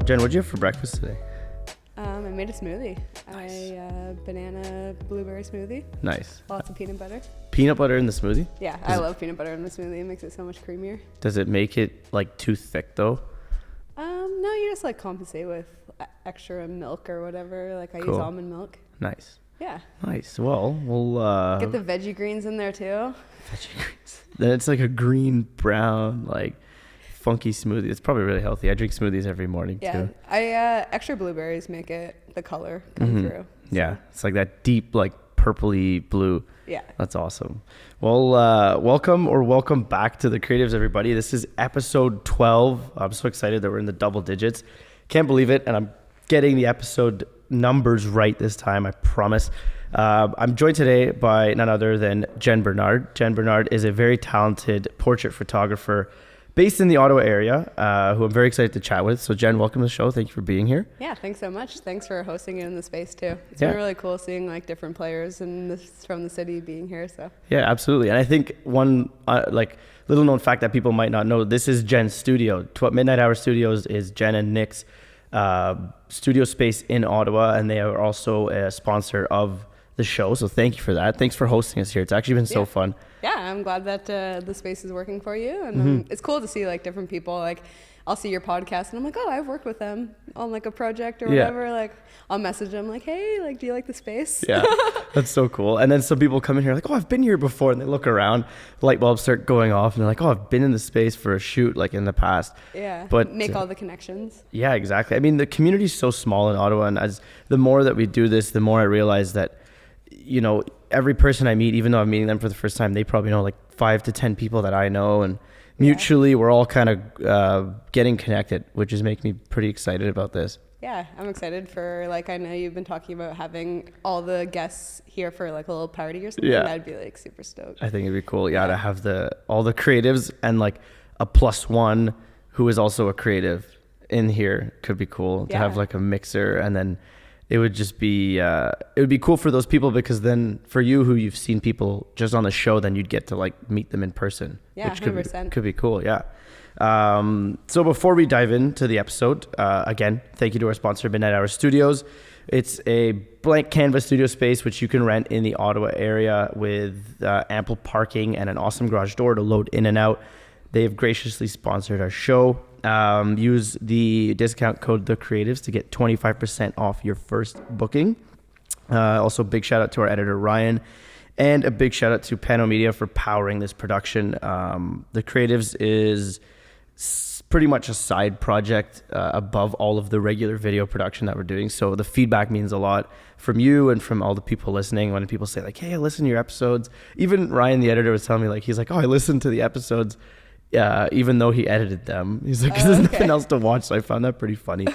Jen, what'd you have for breakfast today? I made a smoothie. Nice. Banana blueberry smoothie. Nice. Lots of peanut butter. Peanut butter in the smoothie? Yeah, I love peanut butter in the smoothie. It makes it so much creamier. Does it make it like too thick though? No, you just like compensate with extra milk or whatever. Like I use almond milk. Nice. Yeah. Nice. Well, we'll get the veggie greens in there too. Veggie greens. Then it's like a green brown like funky smoothie. It's probably really healthy. I drink smoothies every morning too. Yeah, extra blueberries make it the color come through. So. Yeah, it's like that deep like purpley blue. Yeah. That's awesome. Well, welcome back to The Creatives, everybody. This is episode 12. I'm so excited that we're in the double digits. Can't believe it, and I'm getting the episode numbers right this time, I promise. I'm joined today by none other than Jen Bernard. Jen Bernard is a very talented portrait photographer based in the Ottawa area, who I'm very excited to chat with. So Jen, welcome to the show. Thank you for being here. Yeah, thanks so much. Thanks for hosting it in the space too. It's been really cool seeing like different players from the city being here. So yeah, absolutely. And I think one like little known fact that people might not know, this is Jen's studio. Midnight Hour Studios is Jen and Nick's studio space in Ottawa, and they are also a sponsor of the show. So thank you for that. Thanks for hosting us here. It's actually been so fun. Yeah, I'm glad that the space is working for you, and it's cool to see like different people. Like I'll see your podcast and I'm like, oh, I've worked with them on like a project or whatever. Like I'll message them like, hey, like, do you like the space? Yeah, that's so cool. And then some people come in here like, oh, I've been here before, and they look around, light bulbs start going off, and they're like, oh, I've been in the space for a shoot like in the past. Yeah, but make all the connections. Yeah, exactly. I mean, the community is so small in Ottawa, and as the more that we do this, the more I realize that, you know, every person I meet, even though I'm meeting them for the first time, they probably know like 5 to 10 people that I know, and mutually we're all kind of getting connected, which is making me pretty excited about this. Yeah, I'm excited for, like, I know you've been talking about having all the guests here for like a little party or something. Yeah, that'd be like super stoked. I think it'd be cool, to have all the creatives and like a +1 who is also a creative in here. Could be cool to have like a mixer, and then it would just be it would be cool for those people, because then for you who you've seen people just on the show, then you'd get to like meet them in person. Yeah, which 100%. Could be cool. Yeah. So before we dive into the episode, again, thank you to our sponsor, Midnight Hour Studios. It's a blank canvas studio space which you can rent in the Ottawa area with ample parking and an awesome garage door to load in and out. They have graciously sponsored our show. Use the discount code TheCreatives to get 25% off your first booking. Also, big shout out to our editor, Ryan, and a big shout out to Pano Media for powering this production. The Creatives is pretty much a side project above all of the regular video production that we're doing. So the feedback means a lot from you and from all the people listening. When people say like, hey, I listen to your episodes. Even Ryan, the editor, was telling me like, he's like, oh, I listened to the episodes. Even though he edited them. He's like, there's nothing else to watch. So I found that pretty funny.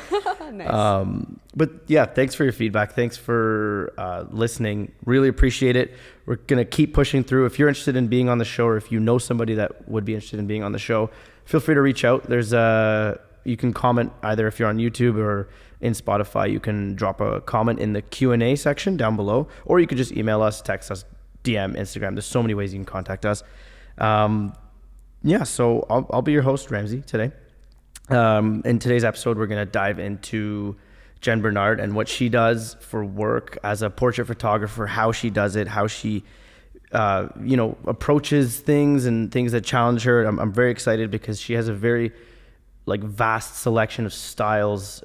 Nice. But yeah, thanks for your feedback. Thanks for listening. Really appreciate it. We're going to keep pushing through. If you're interested in being on the show, or if you know somebody that would be interested in being on the show, feel free to reach out. There's you can comment either if you're on YouTube or in Spotify. You can drop a comment in the Q&A section down below, or you could just email us, text us, DM, Instagram. There's so many ways you can contact us. Yeah, so I'll be your host, Ramsey, today. In today's episode, we're going to dive into Jen Bernard and what she does for work as a portrait photographer, how she does it, how she, approaches things and things that challenge her. I'm very excited because she has a very like vast selection of styles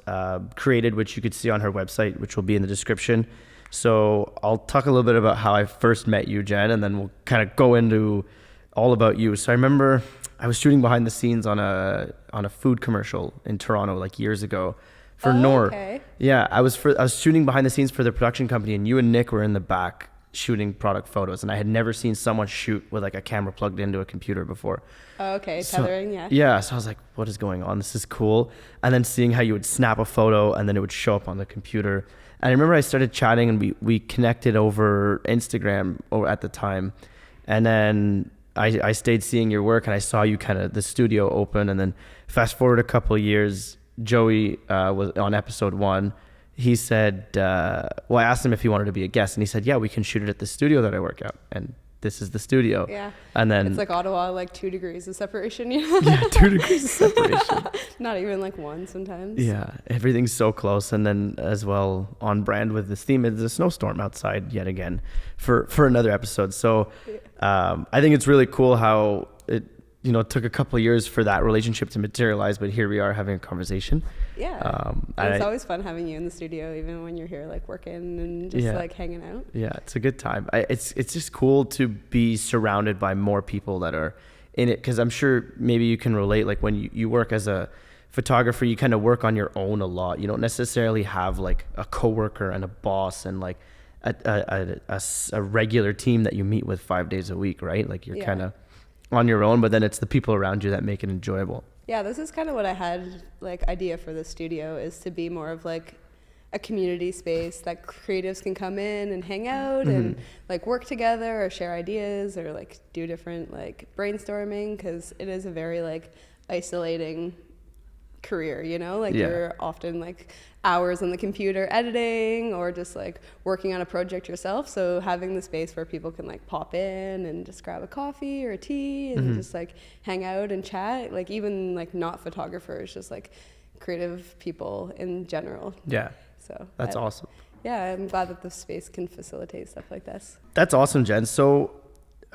created, which you could see on her website, which will be in the description. So I'll talk a little bit about how I first met you, Jen, and then we'll kind of go into all about you. So I remember I was shooting behind the scenes on a food commercial in Toronto like years ago for Knorr. Okay. Yeah, I was shooting behind the scenes for the production company, and you and Nick were in the back shooting product photos, and I had never seen someone shoot with like a camera plugged into a computer before. Oh, okay, tethering, yeah. Yeah, so I was like, what is going on? This is cool. And then seeing how you would snap a photo and then it would show up on the computer. And I remember I started chatting, and we connected over Instagram at the time. And then I stayed seeing your work, and I saw you kind of the studio open, and then fast forward a couple of years, Joey was on episode 1. He said, I asked him if he wanted to be a guest, and he said, yeah, we can shoot it at the studio that I work at. And this is the studio. Yeah. And then it's like Ottawa, like 2 degrees of separation. Yeah, 2 degrees of separation. Not even like 1 sometimes. Yeah, everything's so close. And then as well, on brand with this theme, is a snowstorm outside yet again for another episode. So I think it's really cool how it, you know, it took a couple of years for that relationship to materialize, but here we are having a conversation. Yeah. And it's always fun having you in the studio, even when you're here like working and just like hanging out. Yeah, it's a good time. It's just cool to be surrounded by more people that are in it, because I'm sure maybe you can relate, like when you work as a photographer, you kind of work on your own a lot. You don't necessarily have like a coworker and a boss and like a regular team that you meet with 5 days a week, right? Like you're kind of on your own, but then it's the people around you that make it enjoyable. Yeah, this is kind of what I had like idea for the studio, is to be more of like a community space that creatives can come in and hang out and like work together or share ideas or like do different like brainstorming, because it is a very like isolating career, you know, like you're often like hours on the computer editing or just like working on a project yourself. So having the space where people can like pop in and just grab a coffee or a tea and just like hang out and chat, like even like not photographers, just like creative people in general. Yeah. So that's awesome. Yeah, I'm glad that the space can facilitate stuff like this. That's awesome, Jen. So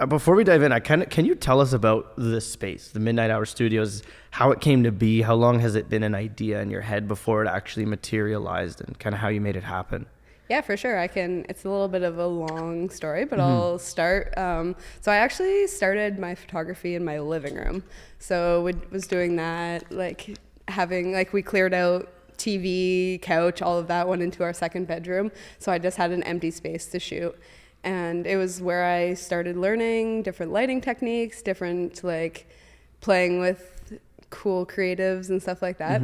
before we dive in, can you tell us about this space, the Midnight Hour Studios, how it came to be? How long has it been an idea in your head before it actually materialized, and kind of how you made it happen? Yeah, for sure. It's a little bit of a long story, but I'll start. So I actually started my photography in my living room. So we was doing that, like having, like we cleared out TV, couch, all of that went into our second bedroom. So I just had an empty space to shoot. And it was where I started learning different lighting techniques, different like playing with cool creatives and stuff like that.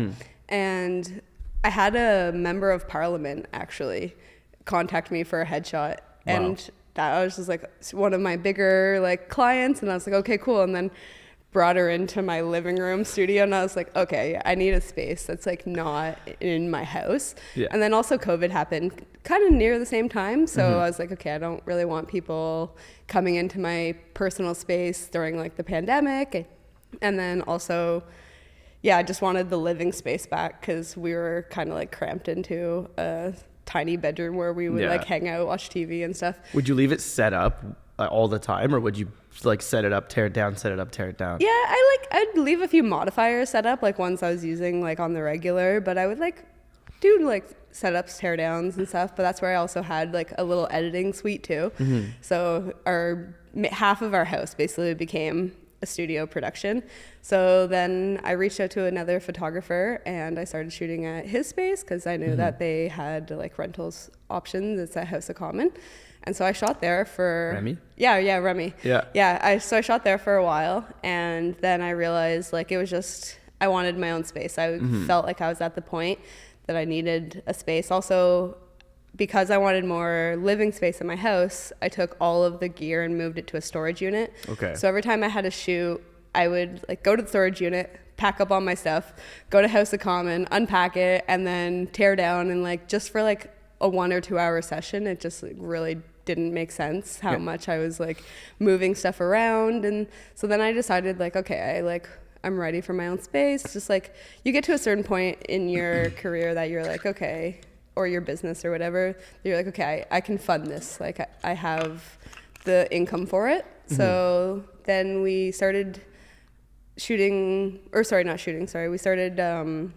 And I had a member of parliament actually contact me for a headshot. And that was just like one of my bigger like clients. And I was like, okay, cool. And then brought her into my living room studio, and I was like, okay, I need a space that's like not in my house. And then also COVID happened kind of near the same time, so I was like, okay, I don't really want people coming into my personal space during like the pandemic. And then also I just wanted the living space back, because we were kind of like cramped into a tiny bedroom where we would like hang out, watch TV and stuff. Would you leave it set up all the time, or would you like set it up, tear it down, set it up, tear it down? Yeah, I'd leave a few modifiers set up, like ones I was using like on the regular, but I would like do like setups, tear downs and stuff. But that's where I also had like a little editing suite too. So half of our house basically became a studio production. So then I reached out to another photographer and I started shooting at his space, because I knew that they had like rentals options. It's at House of Common. And so I shot there for... Remy? Yeah, Remy. Yeah. So I shot there for a while, and then I realized like it was just, I wanted my own space. I felt like I was at the point that I needed a space. Also, because I wanted more living space in my house, I took all of the gear and moved it to a storage unit. Okay. So every time I had a shoot, I would like go to the storage unit, pack up all my stuff, go to House of Common, unpack it, and then tear down. And like just for like a 1 or 2 hour session, it just like really didn't make sense how much I was like moving stuff around. And so then I decided like, okay, I'm ready for my own space. Just like you get to a certain point in your career that you're like, okay, or your business or whatever, you're like, okay, I can fund this. Like I have the income for it. So then we started shooting, or sorry, not shooting, sorry. We started, I'm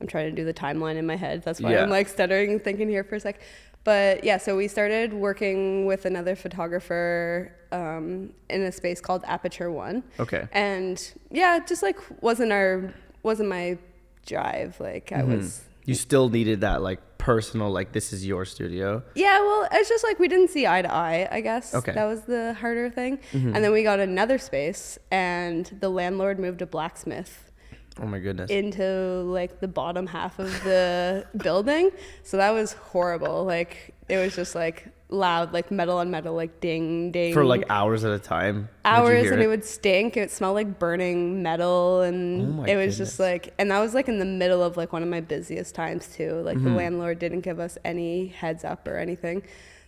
trying to do the timeline in my head. That's why I'm like stuttering, thinking here for a sec. But yeah, so we started working with another photographer in a space called Aperture One. Okay. And yeah, just like wasn't my drive. Like I was. You still needed that like personal, like this is your studio. Yeah, well, it's just like we didn't see eye to eye, I guess. Okay. That was the harder thing. And then we got another space, and the landlord moved a blacksmith. Oh my goodness. Into like the bottom half of the building. So that was horrible. Like it was just like loud, like metal on metal, like ding, ding. For like hours at a time. Hours, and it would stink. It smelled like burning metal, and it was just like, and that was like in the middle of like one of my busiest times too. Like the landlord didn't give us any heads up or anything.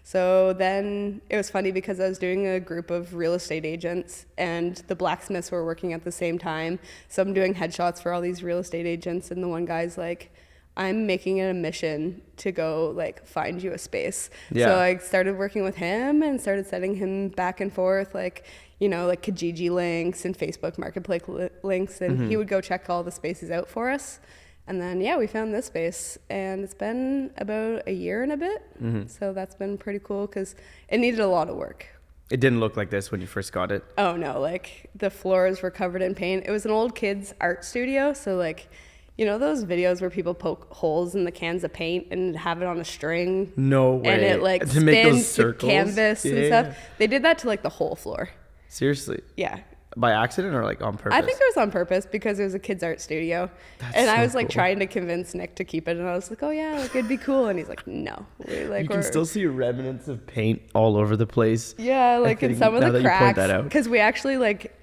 So then it was funny because I was doing a group of real estate agents and the blacksmiths were working at the same time. So I'm doing headshots for all these real estate agents, and the one guy's like, I'm making it a mission to go like find you a space. Yeah. So I started working with him and started sending him back and forth, like, you know, like Kijiji links and Facebook Marketplace links, and he would go check all the spaces out for us. And then, yeah, we found this space, and it's been about a year and a bit. So that's been pretty cool because it needed a lot of work. It didn't look like this when you first got it. Oh, no, like the floors were covered in paint. It was an old kid's art studio. So, like, you know those videos where people poke holes in the cans of paint and have it on a string? No way. And it, like, to make those spins circles? the canvas and stuff. They did that to, like, the whole floor. Seriously? Yeah. By accident or like on purpose? I think it was on purpose because it was a kid's art studio. And I was like trying to convince Nick to keep it, and I was like, oh yeah, like it'd be cool. And he's like, no. You can still see remnants of paint all over the place. Yeah, like in some of the cracks. That because we actually like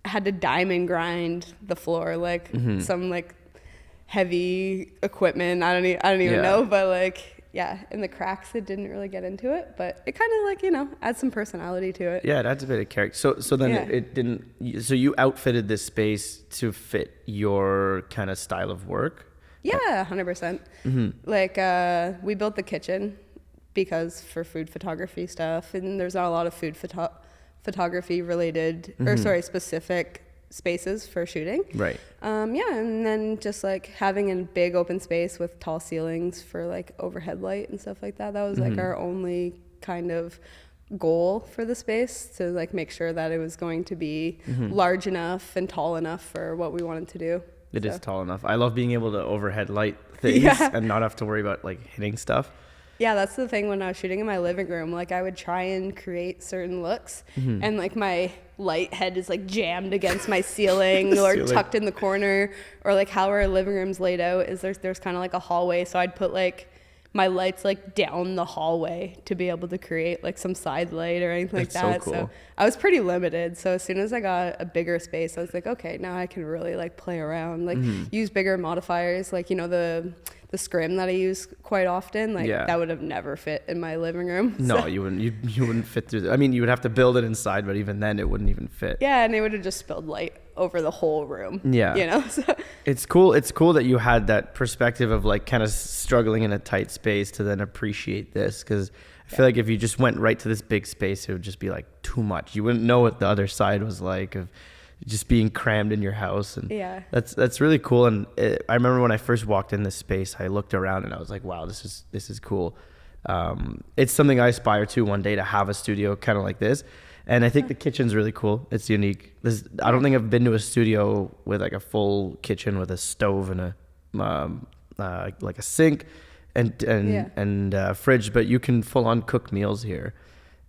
had to diamond grind the floor, like some like heavy equipment. I don't even know, but like, yeah, in the cracks, it didn't really get into it, but it kind of like, you know, adds some personality to it. Yeah, it adds a bit of character. So then it didn't, so you outfitted this space to fit your kind of style of work? Yeah, 100%. Like, we built the kitchen because for food photography stuff, and there's not a lot of food photography related, or sorry, specific spaces for shooting. Right. Yeah, and then just like having a big open space with tall ceilings for like overhead light and stuff like that. That was like our only kind of goal for the space, to like make sure that it was going to be large enough and tall enough for what we wanted to do. It is tall enough. I love being able to overhead light things and not have to worry about like hitting stuff. Yeah, that's the thing when I was shooting in my living room. Like, I would try and create certain looks, and like my light head is like jammed against my ceiling or tucked in the corner, or like how our living room's laid out is there's kind of like a hallway. So I'd put like my lights like down the hallway to be able to create like some side light or anything like that. So cool. So I was pretty limited. So as soon as I got a bigger space, I was like, okay, now I can really like play around, like use bigger modifiers, like, you know, the scrim that I use quite often, like that would have never fit in my living room. No, you wouldn't. You wouldn't fit through. I mean, you would have to build it inside, but even then, it wouldn't even fit. Yeah, and it would have just spilled light over the whole room. Yeah, you know. So. It's cool. It's cool that you had that perspective of like kind of struggling in a tight space to then appreciate this, because I feel like if you just went right to this big space, it would just be like too much. You wouldn't know what the other side was like of just being crammed in your house. And that's really cool. And I remember when I first walked in this space, I looked around and I was like, wow, this is cool. It's something I aspire to one day, to have a studio kind of like this. And I think the kitchen's really cool. It's unique. I don't think I've been to a studio with like a full kitchen with a stove and a like a sink and fridge, but you can full on cook meals here.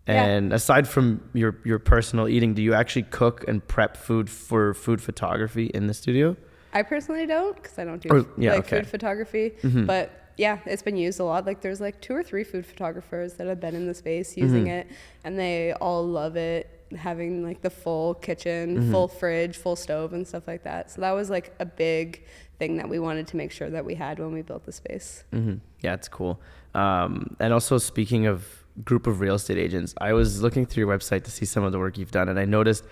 And aside from your personal eating, do you actually cook and prep food for food photography in the studio? I personally don't, because I don't do food photography. But yeah, it's been used a lot. Like, there's like 2 or 3 food photographers that have been in the space using it, and they all love it, having like the full kitchen, full fridge, full stove and stuff like that. So that was like a big thing that we wanted to make sure that we had when we built the space. Yeah, it's cool. And also, speaking of group of real estate agents, I was looking through your website to see some of the work you've done, and I noticed,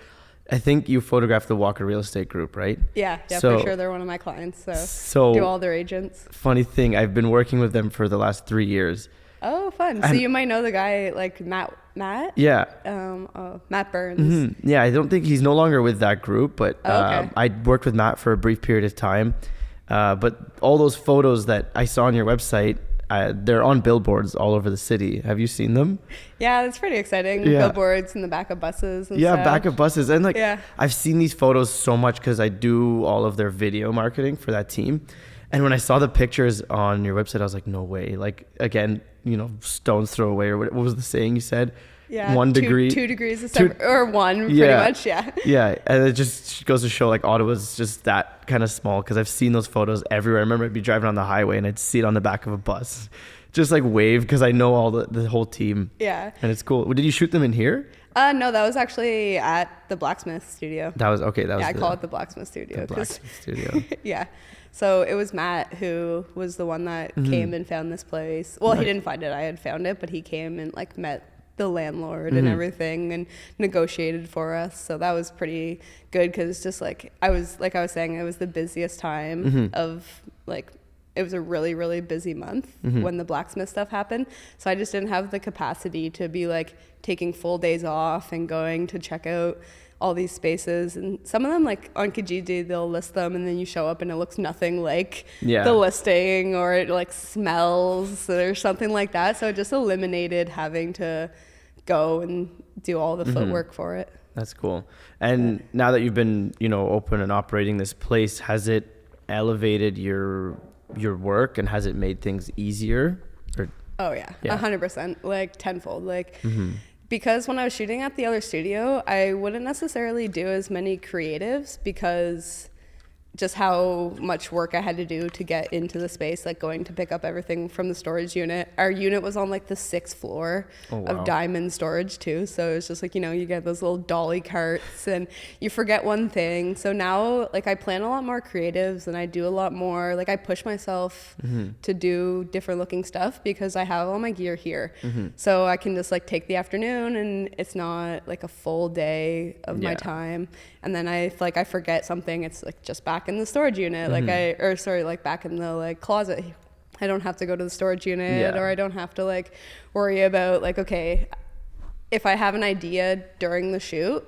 I think you photographed the Walker Real Estate Group, right? Yeah, for sure. They're one of my clients, so do all their agents. Funny thing, I've been working with them for the last 3 years. Oh, fun. So you might know the guy, like Matt? Yeah. Matt Burns. Yeah, I don't think he's no longer with that group, but okay. I worked with Matt for a brief period of time. But all those photos that I saw on your website, they're on billboards all over the city. Have you seen them? Yeah, it's pretty exciting. Billboards in the back of buses and stuff. Back of buses. And I've seen these photos so much because I do all of their video marketing for that team. And when I saw the pictures on your website, I was like, no way. Like, again, you know, stone's throw away, or what was the saying you said? Yeah, 1 degree. 2 degrees of or one, pretty much, yeah. Yeah, and it just goes to show, like, Ottawa's just that kind of small, because I've seen those photos everywhere. I remember I'd be driving on the highway and I'd see it on the back of a bus, just like wave, because I know all the whole team. Yeah. And it's cool. Did you shoot them in here? No, that was actually at the blacksmith studio. That was okay. That was I call it the blacksmith studio. The blacksmith studio. Yeah. So it was Matt who was the one that came and found this place. Well, he didn't find it. I had found it, but he came and like met the landlord and everything and negotiated for us. So that was pretty good because just like I was saying, it was the busiest time of like, it was a really, really busy month when the blacksmith stuff happened. So I just didn't have the capacity to be like taking full days off and going to check out all these spaces. And some of them, like on Kijiji, they'll list them and then you show up and it looks nothing like the listing, or it like smells or something like that. So it just eliminated having to go and do all the footwork for it. That's cool. And now that you've been, open and operating this place, has it elevated your work and has it made things easier? Oh yeah, 100%, like tenfold. Like because when I was shooting at the other studio, I wouldn't necessarily do as many creatives because just how much work I had to do to get into the space, like going to pick up everything from the storage unit. Our unit was on like the 6th floor of diamond storage too. So it's just like, you get those little dolly carts and you forget one thing. So now like I plan a lot more creatives and I do a lot more, like I push myself to do different looking stuff because I have all my gear here. So I can just like take the afternoon and it's not like a full day of my time. And then I forget something, it's like just back in the storage unit, back in the like closet. I don't have to go to the storage unit or I don't have to like worry about like, okay, if I have an idea during the shoot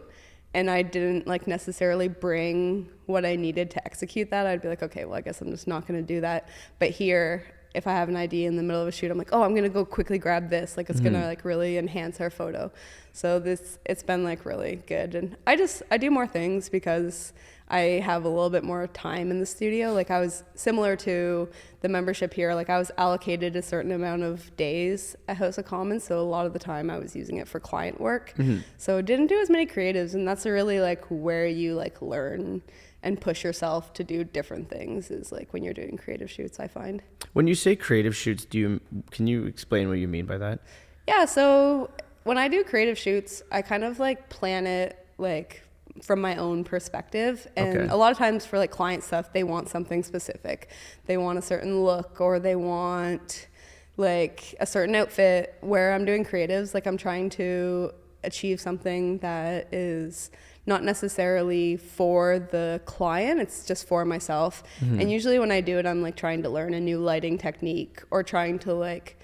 and I didn't like necessarily bring what I needed to execute that, I'd be like, okay, well, I guess I'm just not going to do that. But here, if I have an idea in the middle of a shoot, I'm like, oh, I'm going to go quickly grab this. Like it's going to like really enhance our photo. So it's been like really good. And I do more things because I have a little bit more time in the studio. Like I was similar to the membership here. Like I was allocated a certain amount of days at House of Commons. So a lot of the time I was using it for client work. So didn't do as many creatives. And that's really like where you like learn and push yourself to do different things is like when you're doing creative shoots, I find. When you say creative shoots, can you explain what you mean by that? Yeah, so when I do creative shoots, I kind of like plan it like from my own perspective. And a lot of times for like client stuff, they want something specific. They want a certain look or they want like a certain outfit. Where I'm doing creatives, like I'm trying to achieve something that is not necessarily for the client, it's just for myself. And usually when I do it, I'm like trying to learn a new lighting technique or trying to like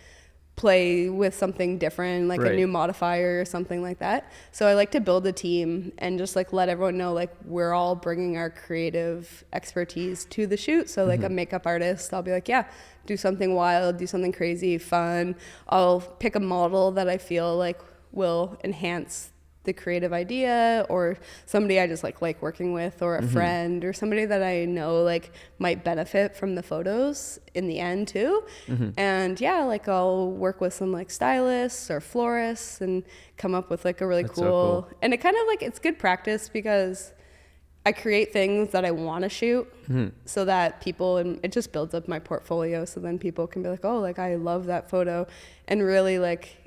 play with something different, like a new modifier or something like that. So I like to build a team and just like let everyone know like we're all bringing our creative expertise to the shoot. So like a makeup artist, I'll be like, yeah, do something wild, do something crazy, fun. I'll pick a model that I feel like will enhance the creative idea, or somebody I just like working with, or a friend or somebody that I know like might benefit from the photos in the end too. And yeah, like I'll work with some like stylists or florists and come up with like a really cool. And it kind of like, it's good practice because I create things that I want to shoot so that people, and it just builds up my portfolio. So then people can be like, oh, like I love that photo. And really like,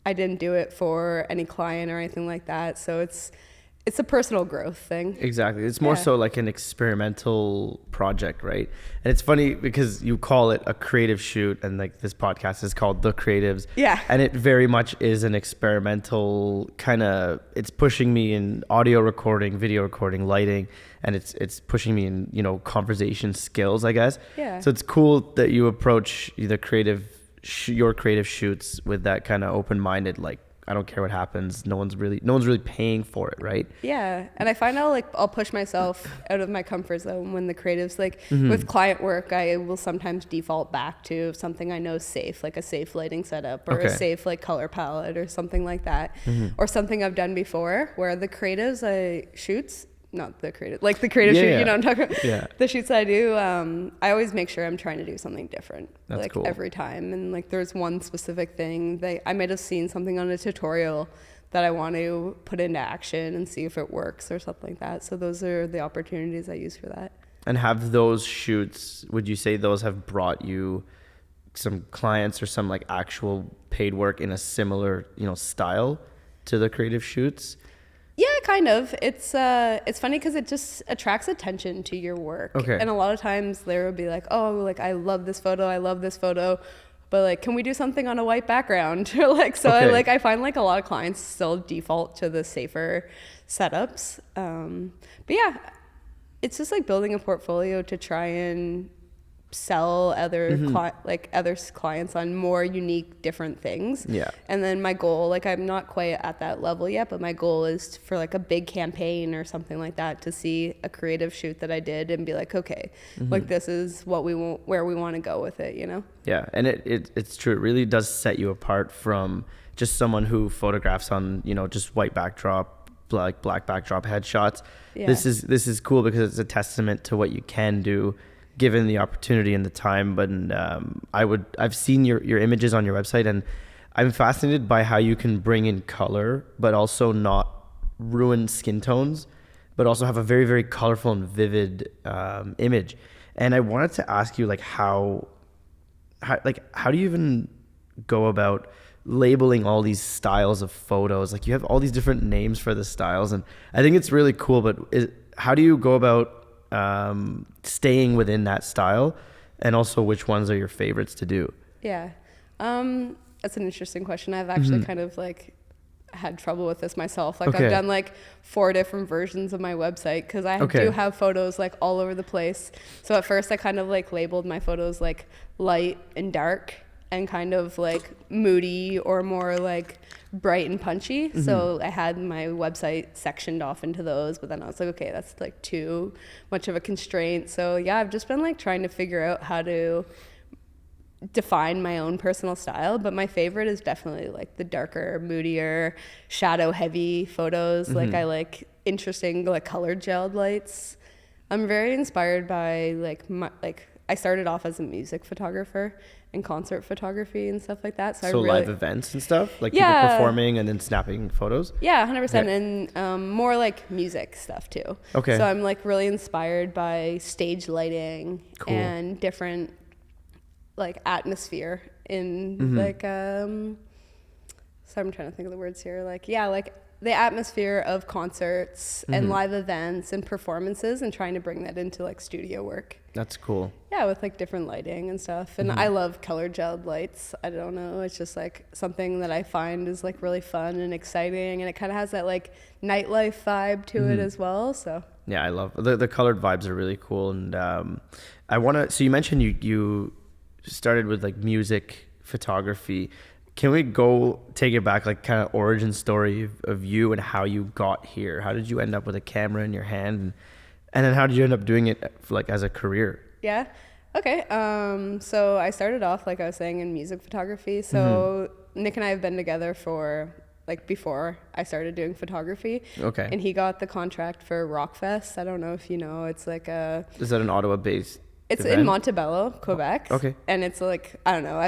I didn't do it for any client or anything like that. So it's a personal growth thing. Exactly. It's more so like an experimental project, right? And it's funny because you call it a creative shoot and like this podcast is called TheCreatives. Yeah. And it very much is an experimental kind of, it's pushing me in audio recording, video recording, lighting, and it's pushing me in, conversation skills, I guess. Yeah. So it's cool that you approach your creative shoots with that kind of open-minded, like, I don't care what happens. No one's really paying for it, right? Yeah. And I find I'll push myself out of my comfort zone when the creatives, like with client work, I will sometimes default back to something I know is safe, like a safe lighting setup or a safe like color palette or something like that, or something I've done before. Where the creatives I shoots, not the creative, like the creative shoot, you know what I'm talking about? Yeah. The shoots I do, I always make sure I'm trying to do something different. That's like cool. Every time. And like there's one specific thing I might have seen something on a tutorial that I want to put into action and see if it works or something like that. So those are the opportunities I use for that. And have those shoots, would you say those have brought you some clients or some like actual paid work in a similar, style to the creative shoots? Yeah, kind of. It's funny because it just attracts attention to your work. Okay. And a lot of times there will be like, oh, like I love this photo, but like, can we do something on a white background? Or like, so Okay. I find like a lot of clients still default to the safer setups. But yeah, it's just like building a portfolio to try and sell other clients on more unique, different things. Yeah. And then my goal, like I'm not quite at that level yet, but my goal is for like a big campaign or something like that to see a creative shoot that I did and be like, okay, like this is what we want, where we want to go with it, you know? Yeah, and it's true. It really does set you apart from just someone who photographs on, just white backdrop, black backdrop headshots. Yeah. This is cool because it's a testament to what you can do given the opportunity and the time. But I've seen your images on your website, and I'm fascinated by how you can bring in color, but also not ruin skin tones, but also have a very, very colorful and vivid image. And I wanted to ask you, like, how do you even go about labeling all these styles of photos? Like, you have all these different names for the styles, and I think it's really cool, but how do you go about staying within that style, and also which ones are your favorites to do? Yeah. That's an interesting question. I've actually kind of like had trouble with this myself. Like I've done like 4 different versions of my website because I do have photos like all over the place. So at first I kind of like labeled my photos like light and dark and kind of like moody or more like bright and punchy. So I had my website sectioned off into those, but then I was like, okay, that's like too much of a constraint. So yeah, I've just been like trying to figure out how to define my own personal style, but my favorite is definitely like the darker, moodier, shadow heavy photos. Like I like interesting like colored gelled lights. I'm very inspired by I started off as a music photographer and concert photography and stuff like that. So live events and stuff, like people performing and then snapping photos. Yeah, 100%, and more like music stuff too. Okay. So I'm like really inspired by stage lighting and different like atmosphere in like so I'm trying to think of the words here. Like the atmosphere of concerts and live events and performances, and trying to bring that into like studio work. That's cool. Yeah, with like different lighting and stuff. And I love color gelled lights. I don't know, it's just like something that I find is like really fun and exciting, and it kind of has that like nightlife vibe to it as well. So yeah, I love the colored vibes are really cool. And so you mentioned you started with like music photography. Can we go take it back, like kind of origin story of you and how you got here? How did you end up with a camera in your hand, and then how did you end up doing it like as a career? Yeah. Okay. So I started off, like I was saying, in music photography. So Nick and I have been together for like before I started doing photography. Okay. And he got the contract for Rockfest. I don't know if you know, it's like Is that an Ottawa-based It's event? in Montebello, Quebec. Okay. And it's like, I don't know,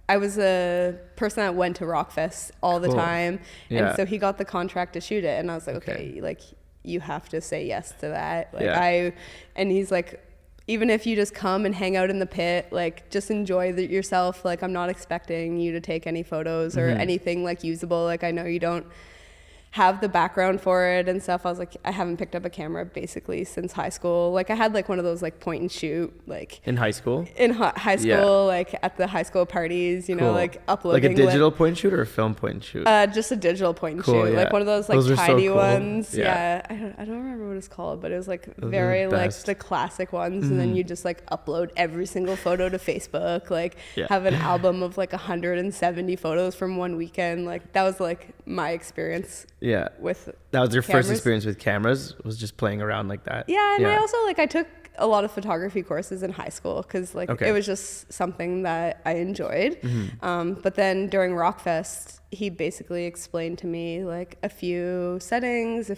I was a person that went to Rockfest all the time. Yeah. And so he got the contract to shoot it. And I was like, okay, like you have to say yes to that. Like and he's like, even if you just come and hang out in the pit, like just enjoy yourself. Like I'm not expecting you to take any photos or anything like usable. Like I know you don't have the background for it and stuff. I was like, I haven't picked up a camera basically since high school. Like I had like one of those like point and shoot, like in high school, high school, like at the high school parties, you know, like uploading like a digital point and shoot or a film point and shoot. Just a digital point and shoot, like one of those like tiny ones. Yeah. I don't remember what it's called, but it was like very like the classic ones. And then you just like upload every single photo to Facebook, like have an album of like 170 photos from one weekend. Like that was like my experience. Yeah. That was your first experience with cameras, was just playing around like that. Yeah, and I also I took a lot of photography courses in high school because it was just something that I enjoyed. But then during Rockfest, he basically explained to me like a few settings,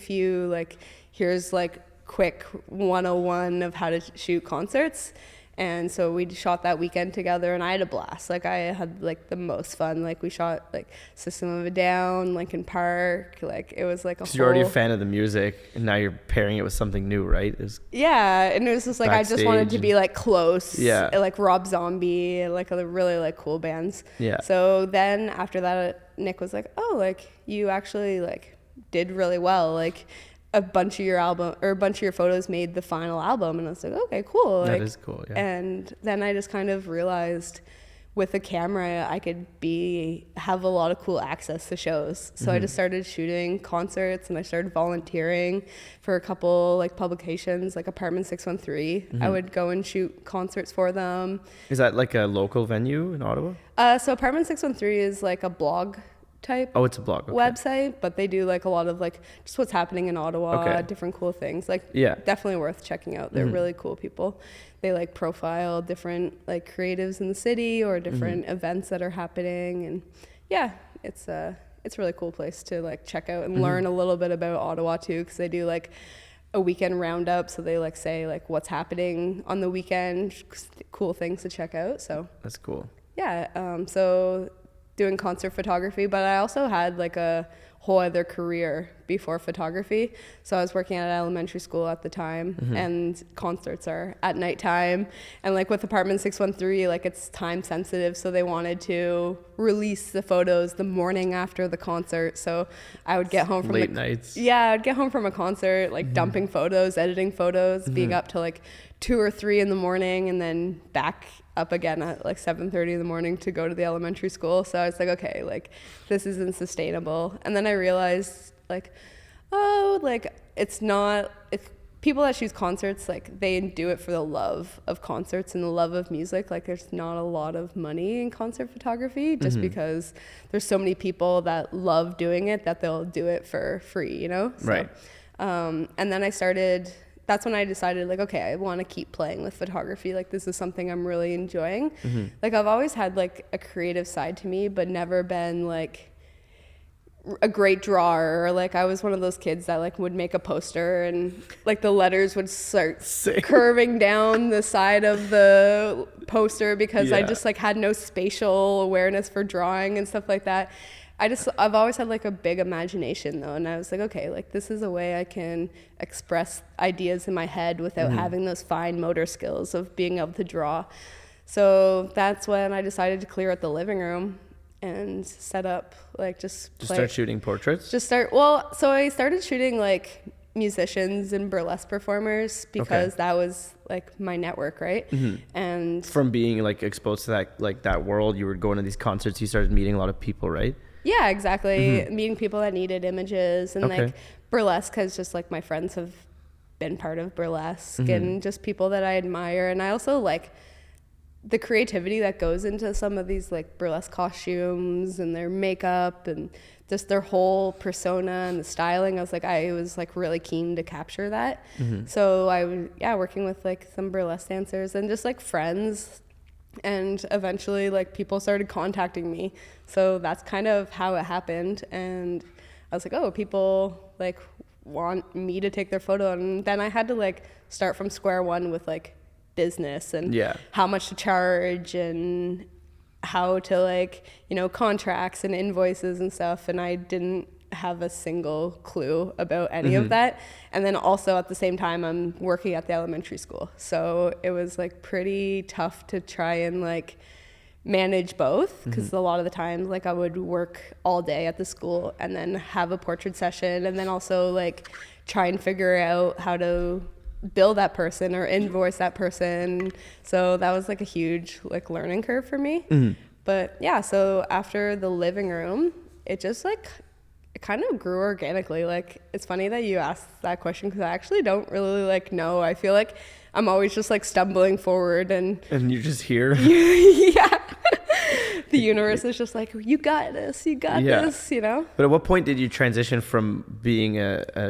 here's like quick 101 of how to shoot concerts. And so we shot that weekend together, and I had a blast. Like, I had like the most fun. Like, we shot like System of a Down, Linkin Park. Like, it was like a whole... You're already a fan of the music, and now you're pairing it with something new, right? Yeah, and it was just like I just wanted to be like close. Yeah. Like Rob Zombie, like other really like cool bands. Yeah. So then after that, Nick was like, "Oh, like you actually like did really well. Like a bunch of your photos made the final album." And I was like, "Okay, cool." Like, that is cool. Yeah. And then I just kind of realized with a camera I could have a lot of cool access to shows. So I just started shooting concerts, and I started volunteering for a couple like publications like Apartment 613. I would go and shoot concerts for them. Is that like a local venue in Ottawa? So Apartment 613 is like a blog type Oh, it's a blog. Okay. website, but they do like a lot of like just what's happening in Ottawa, different cool things. Like, definitely worth checking out. They're really cool people. They like profile different like creatives in the city or different events that are happening, and it's a really cool place to like check out and learn a little bit about Ottawa too, because they do like a weekend roundup, so they like say like what's happening on the weekend, cool things to check out. So that's cool. So doing concert photography, but I also had like a whole other career before photography. So I was working at an elementary school at the time, and concerts are at nighttime, and like with Apartment 613, like it's time sensitive, so they wanted to release the photos the morning after the concert. So I would get home from late nights. I'd get home from a concert like dumping photos, editing photos, being up till like 2 or 3 in the morning, and then back up again at like 7:30 in the morning to go to the elementary school. So I was like, okay, like this isn't sustainable. And then I realized like, oh, like it's not, if people that choose concerts, like they do it for the love of concerts and the love of music. Like there's not a lot of money in concert photography, just because there's so many people that love doing it that they'll do it for free, you know? So, right. And then that's when I decided like, okay, I want to keep playing with photography. Like this is something I'm really enjoying. Like I've always had like a creative side to me, but never been like a great drawer, or like I was one of those kids that like would make a poster and like the letters would start curving down the side of the poster because I just like had no spatial awareness for drawing and stuff like that. I've always had like a big imagination though, and I was like, okay, like this is a way I can express ideas in my head without having those fine motor skills of being able to draw. So that's when I decided to clear out the living room and set up like start shooting portraits. So I started shooting like musicians and burlesque performers because that was like my network, right? And from being like exposed to that world, you were going to these concerts, you started meeting a lot of people, right? Yeah, exactly. Meeting people that needed images, and like burlesque has just like my friends have been part of burlesque and just people that I admire. And I also like the creativity that goes into some of these like burlesque costumes and their makeup and just their whole persona and the styling. I was like really keen to capture that. So I was working with like some burlesque dancers and just like friends. And eventually like people started contacting me. So that's kind of how it happened. And I was like, oh, people like want me to take their photo. And then I had to like start from square one with like business and how much to charge and how to like, you know, contracts and invoices and stuff. And I didn't have a single clue about any of that. And then also at the same time I'm working at the elementary school, so it was like pretty tough to try and like manage both, because a lot of the times like I would work all day at the school and then have a portrait session and then also like try and figure out how to bill that person or invoice that person. So that was like a huge like learning curve for me. But yeah, so after the living room, it just like it kind of grew organically. Like it's funny that you asked that question, because I actually don't really like know. I feel like I'm always just like stumbling forward and you're just here. The universe is just like, you got this, you know. But at what point did you transition from being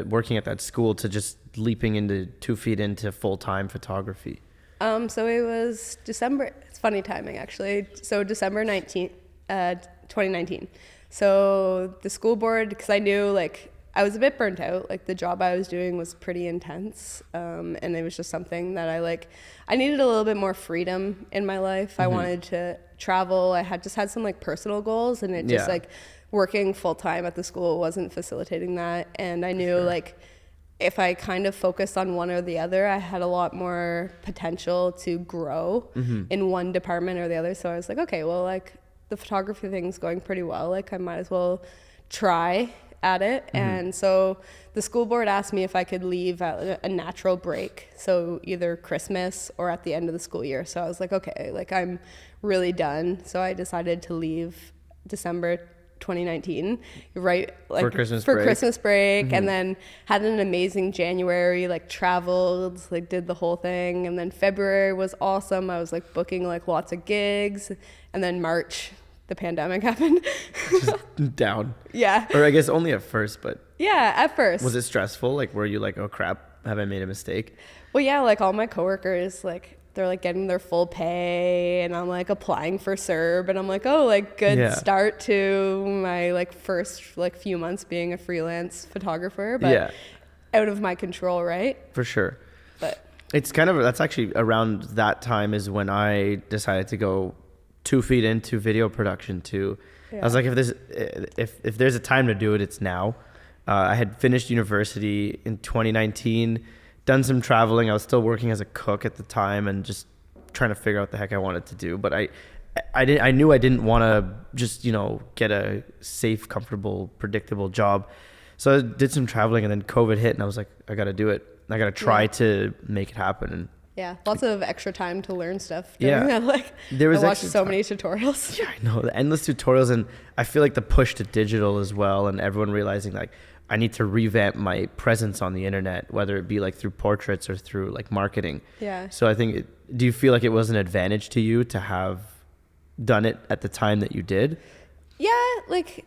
working at that school to just leaping into 2 feet into full-time photography? So it was December. It's funny timing actually. So December 19th, 2019. So the school board, because I knew like I was a bit burnt out. Like the job I was doing was pretty intense. And it was just something that I needed a little bit more freedom in my life. I wanted to travel. I had some like personal goals, and it just like working full time at the school wasn't facilitating that. And I knew like if I kind of focused on one or the other, I had a lot more potential to grow in one department or the other. So I was like, okay, well, like the photography thing's going pretty well. Like I might as well try at it. And so the school board asked me if I could leave at a natural break. So either Christmas or at the end of the school year. So I was like, okay, like I'm really done. So I decided to leave December 2019, right, like for Christmas break. And then had an amazing January, like traveled, like did the whole thing. And then February was awesome. I was like booking like lots of gigs. And then March, the pandemic happened. Just down. Yeah. Or I guess only at first, but yeah, at first. Was it stressful? Like, were you like, oh crap, have I made a mistake? Well, yeah, like all my coworkers, like they're like getting their full pay, and I'm like applying for CERB, and I'm like, oh, like good start to my like first like few months being a freelance photographer, but out of my control, right? For sure. But it's kind of, that's actually around that time is when I decided to go 2 feet into video production too. I was like, if there's a time to do it, it's now. I had finished university in 2019, done some traveling. I was still working as a cook at the time and just trying to figure out what the heck I wanted to do. But I knew I didn't want to just, get a safe, comfortable, predictable job. So I did some traveling, and then COVID hit, and I was like, I got to do it. I got to try to make it happen. And lots of extra time to learn stuff. That. Like there was I watched so many tutorials. Yeah, I know, the endless tutorials, and I feel like the push to digital as well, and everyone realizing like I need to revamp my presence on the internet, whether it be like through portraits or through like marketing. Yeah. So I think, do you feel like it was an advantage to you to have done it at the time that you did? Yeah, like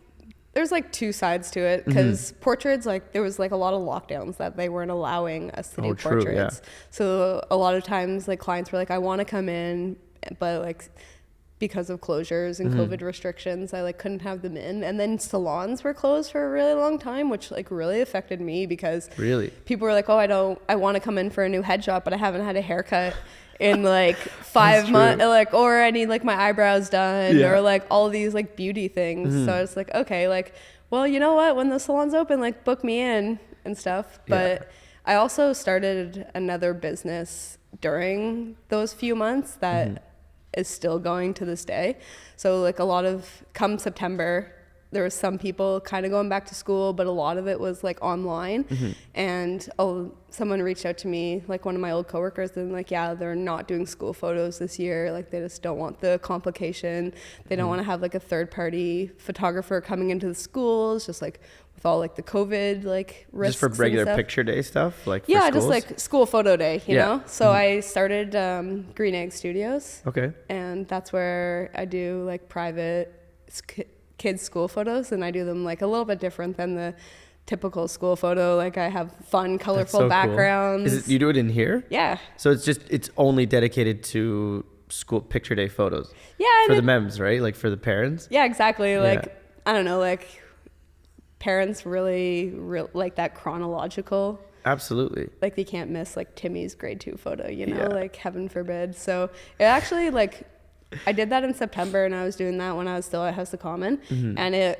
there's like two sides to it, because portraits, like there was like a lot of lockdowns that they weren't allowing us to do portraits. Yeah. So a lot of times like clients were like, I want to come in, but like because of closures and COVID restrictions, I like couldn't have them in. And then salons were closed for a really long time, which like really affected me, because people were like, oh, I want to come in for a new head shot, but I haven't had a haircut in like 5 months, like, or I need like my eyebrows done, or like all these like beauty things. So I was like, okay, like, well, you know what, when the salon's open, like book me in and stuff. But I also started another business during those few months that is still going to this day. So like a lot of, come September, there was some people kind of going back to school, but a lot of it was like online. And someone reached out to me, like one of my old coworkers, and like, yeah, they're not doing school photos this year. Like they just don't want the complication. They don't want to have like a third party photographer coming into the schools, just like with all like the COVID like risks. Just for regular picture day stuff, like for just like school photo day, you know. So I started Green Egg Studios. Okay. And that's where I do like private kids school photos, and I do them like a little bit different than the typical school photo. Like I have fun, colorful backgrounds. Cool. You do it in here? Yeah. So it's only dedicated to school picture day photos. Yeah. For the mems, right? Like for the parents? Yeah, exactly. Like, I don't know, like parents really like that chronological. Absolutely. Like they can't miss like Timmy's grade 2 photo, you know, like heaven forbid. So it actually like, I did that in September, and I was doing that when I was still at House of Common, and it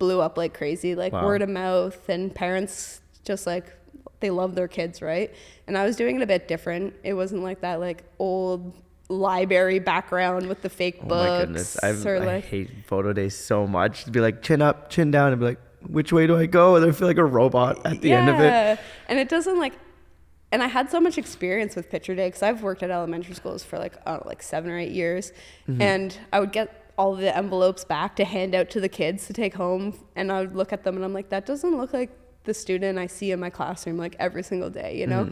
blew up like crazy, like word of mouth, and parents just like, they love their kids, right? And I was doing it a bit different. It wasn't like that like old library background with the fake books. Oh my goodness, I hate photo days so much. It'd be like chin up, chin down, and be like, which way do I go? And I feel like a robot at the end of it. And it doesn't like, and I had so much experience with picture day, because I've worked at elementary schools for like, I don't know, like 7 or 8 years. And I would get all the envelopes back to hand out to the kids to take home. And I would look at them and I'm like, that doesn't look like the student I see in my classroom like every single day, you know?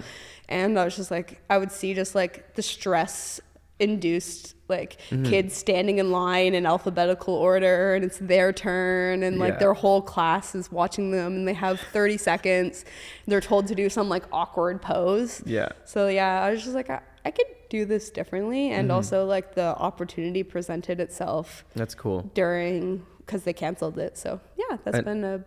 And I was just like, I would see just like the stress induced like kids standing in line in alphabetical order, and it's their turn, and like their whole class is watching them, and they have 30 seconds. They're told to do some like awkward pose. So I was just like, I could do this differently. And also like the opportunity presented itself. That's cool. Because they canceled it. So that's been a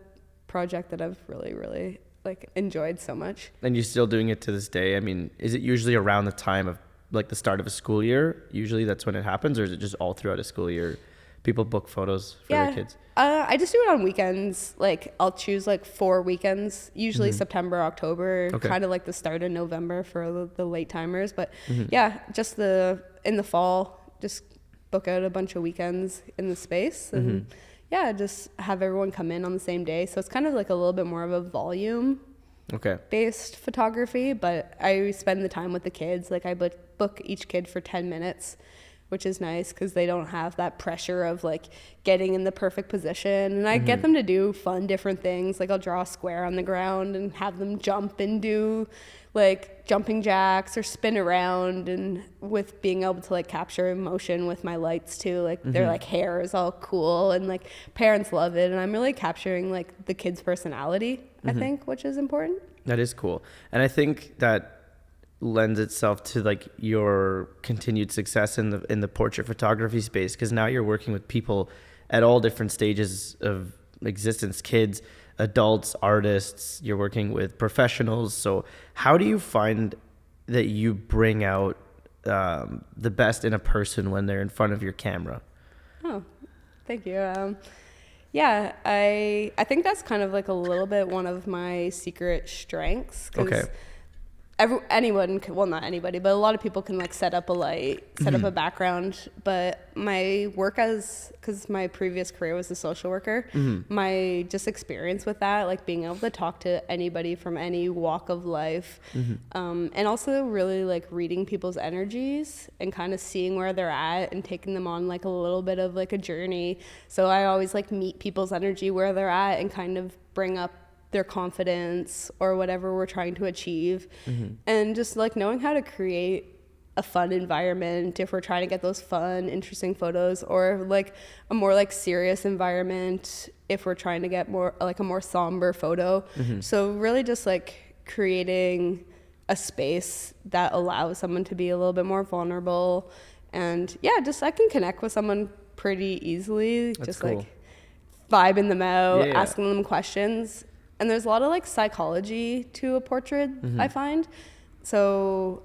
project that I've really, really like enjoyed so much. And you're still doing it to this day? I mean, is it usually around the time of like the start of a school year? Usually that's when it happens, or is it just all throughout a school year? People book photos for their kids? I just do it on weekends. Like I'll choose like 4 weekends, usually September, October, kind of like the start of November for the late timers. But yeah, just in the fall, just book out a bunch of weekends in the space and yeah, just have everyone come in on the same day. So it's kind of like a little bit more of a volume based photography, but I spend the time with the kids. Like I book each kid for 10 minutes, which is nice because they don't have that pressure of like getting in the perfect position. And I get them to do fun, different things. Like I'll draw a square on the ground and have them jump and do like jumping jacks or spin around, and with being able to like capture emotion with my lights too. Like their like hair is all cool and like parents love it. And I'm really capturing like the kids' personality, I think, which is important. That is cool. And I think that lends itself to like your continued success in the portrait photography space, because now you're working with people at all different stages of existence, kids, adults, artists, you're working with professionals. So how do you find that you bring out the best in a person when they're in front of your camera? Oh, thank you. Yeah, I think that's kind of like a little bit one of my secret strengths. Anyone can, well, not anybody, but a lot of people can like set up a light, set up a background. But my work because my previous career was a social worker, my just experience with that, like being able to talk to anybody from any walk of life, and also really like reading people's energies and kind of seeing where they're at and taking them on like a little bit of like a journey. So I always like meet people's energy where they're at and kind of bring up their confidence or whatever we're trying to achieve, and just like knowing how to create a fun environment if we're trying to get those fun, interesting photos, or like a more like serious environment if we're trying to get more like a more somber photo. So really just like creating a space that allows someone to be a little bit more vulnerable, and yeah, just I can connect with someone pretty easily. That's just cool. Like vibing them out, asking them questions. And there's a lot of like psychology to a portrait, I find. So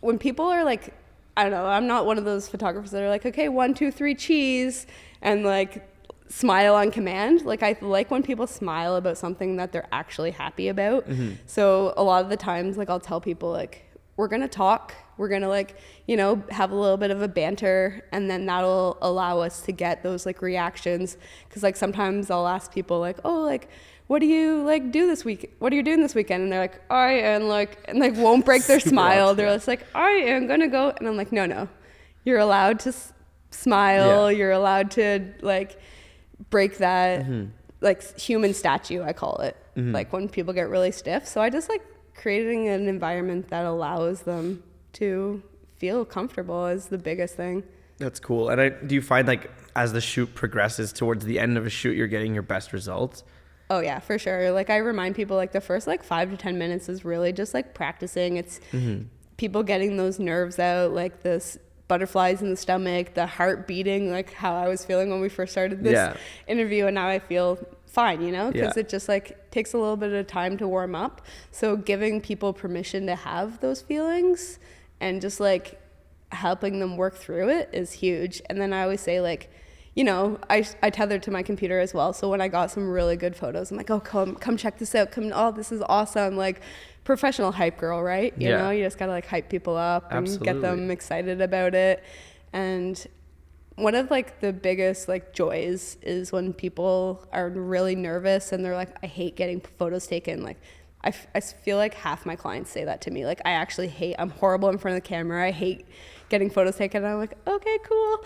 when people are like, I don't know, I'm not one of those photographers that are like, okay, 1, 2, 3, cheese, and like smile on command. Like I like when people smile about something that they're actually happy about. So a lot of the times, like I'll tell people like, we're gonna talk, we're gonna like, you know, have a little bit of a banter, and then that'll allow us to get those like reactions. Because like sometimes I'll ask people like, oh, like what do you like do this week? What are you doing this weekend? And they're like, I am like, and like won't break their smile. They're just like, I am gonna go. And I'm like, no, you're allowed to smile. You're allowed to like break that like human statue, I call it. Like when people get really stiff. So I just like creating an environment that allows them to feel comfortable is the biggest thing. That's cool. And do you find like as the shoot progresses towards the end of a shoot, you're getting your best results? Oh yeah, for sure. Like I remind people like the first like 5 to 10 minutes is really just like practicing. It's people getting those nerves out, like this butterflies in the stomach, the heart beating, like how I was feeling when we first started this interview, and now I feel fine, you know, because it just like takes a little bit of time to warm up. So giving people permission to have those feelings and just like helping them work through it is huge. And then I always say like, you know, I tethered to my computer as well. So when I got some really good photos, I'm like, oh, come check this out. Oh, this is awesome. Like professional hype girl, right? You know, you just gotta like hype people up and get them excited about it. And one of like the biggest like joys is when people are really nervous and they're like, I hate getting photos taken. Like I feel like half my clients say that to me. Like I'm horrible in front of the camera. I hate getting photos taken. And I'm like, okay, cool.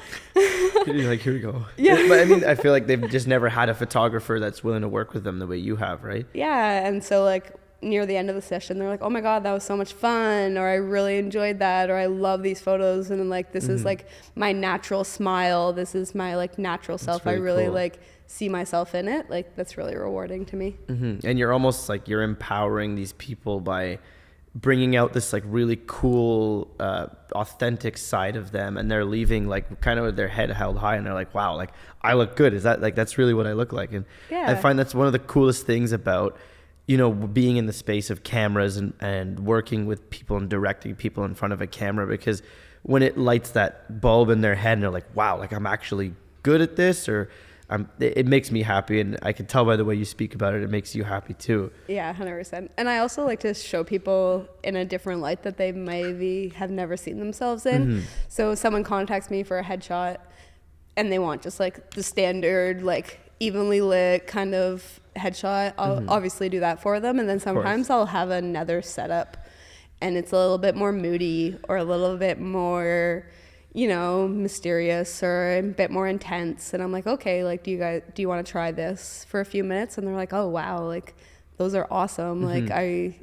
You're like, here we go. Yeah. But I mean, I feel like they've just never had a photographer that's willing to work with them the way you have, right? Yeah. And so like near the end of the session, they're like, oh my God, that was so much fun, or I really enjoyed that, or I love these photos, and like this is like my natural smile, this is my like natural self. I really cool. like see myself in it. Like that's really rewarding to me. And you're almost like you're empowering these people by bringing out this like really cool, authentic side of them, and they're leaving like kind of with their head held high, and they're like, wow, like I look good. Is that like, that's really what I look like? And I find that's one of the coolest things about, you know, being in the space of cameras and working with people and directing people in front of a camera, because when it lights that bulb in their head and they're like, wow, like I'm actually good at this, or it makes me happy. And I can tell by the way you speak about it, it makes you happy too. Yeah, 100%. And I also like to show people in a different light that they maybe have never seen themselves in. So if someone contacts me for a headshot and they want just like the standard, like evenly lit kind of headshot, I'll obviously do that for them. And then sometimes I'll have another setup and it's a little bit more moody or a little bit more, you know, mysterious or a bit more intense. And I'm like, okay, like, do you want to try this for a few minutes? And they're like, oh, wow, like those are awesome. Like I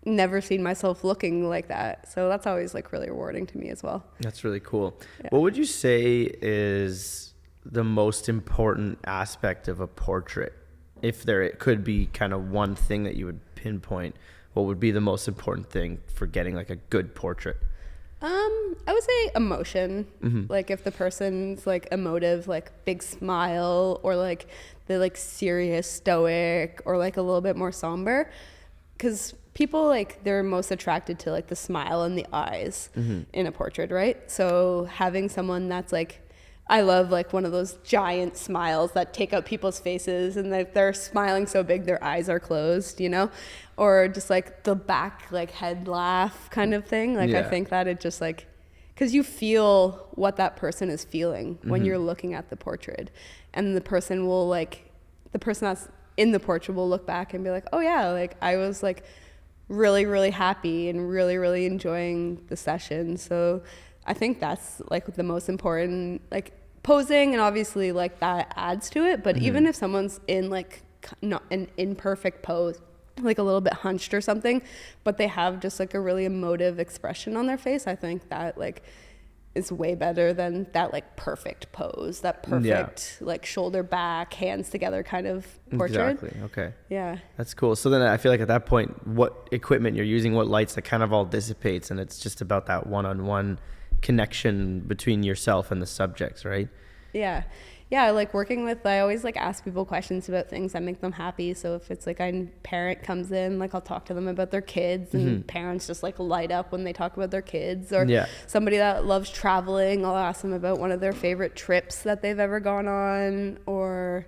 never seen myself looking like that. So that's always like really rewarding to me as well. That's really cool. Yeah. What would you say is the most important aspect of a portrait? If there could be kind of one thing that you would pinpoint, what would be the most important thing for getting like a good portrait? I would say emotion. Like if the person's like emotive, like big smile, or like they're like serious, stoic, or like a little bit more somber. Because people like they're most attracted to like the smile and the eyes in a portrait, right? So having someone that's like, I love like one of those giant smiles that take up people's faces and they're smiling so big their eyes are closed, you know, or just like the back like head laugh kind of thing. Like I think that it just like, because you feel what that person is feeling when you're looking at the portrait, and the person will like, the person that's in the portrait will look back and be like, oh yeah, like I was like really, really happy and really, really enjoying the session. So I think that's like the most important, like posing, and obviously like that adds to it. But even if someone's in like not an imperfect pose, like a little bit hunched or something, but they have just like a really emotive expression on their face, I think that like is way better than that like perfect pose, that perfect like shoulder back, hands together kind of portrait. Exactly. Okay. Yeah. That's cool. So then I feel like at that point, what equipment you're using, what lights, that kind of all dissipates, and it's just about that one-on-one connection between yourself and the subjects, right? Yeah. Yeah, like working with, I always like ask people questions about things that make them happy. So if it's like a parent comes in, like I'll talk to them about their kids, and parents just like light up when they talk about their kids. Or somebody that loves traveling, I'll ask them about one of their favorite trips that they've ever gone on. Or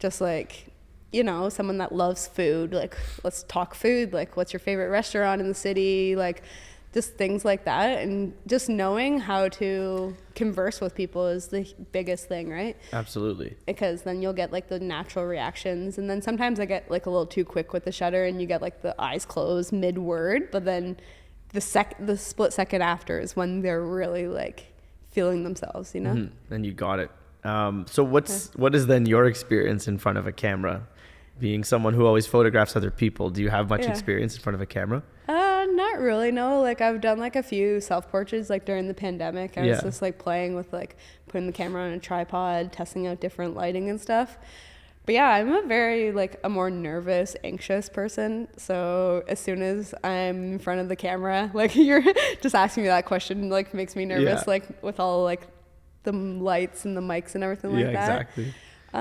just like, you know, someone that loves food, like let's talk food, like what's your favorite restaurant in the city, like just things like that. And just knowing how to converse with people is the biggest thing, right? Absolutely. Because then you'll get like the natural reactions, and then sometimes I get like a little too quick with the shutter and you get like the eyes closed mid-word, but then the split second after is when they're really like feeling themselves, you know? And you got it. So what is then your experience in front of a camera? Being someone who always photographs other people, do you have much experience in front of a camera? Not really, no. Like I've done like a few self-portraits like during the pandemic. I was just like playing with like putting the camera on a tripod, testing out different lighting and stuff. But yeah, I'm a more nervous, anxious person. So as soon as I'm in front of the camera, like you're just asking me that question, like makes me nervous, like with all like the lights and the mics and everything like that. Yeah,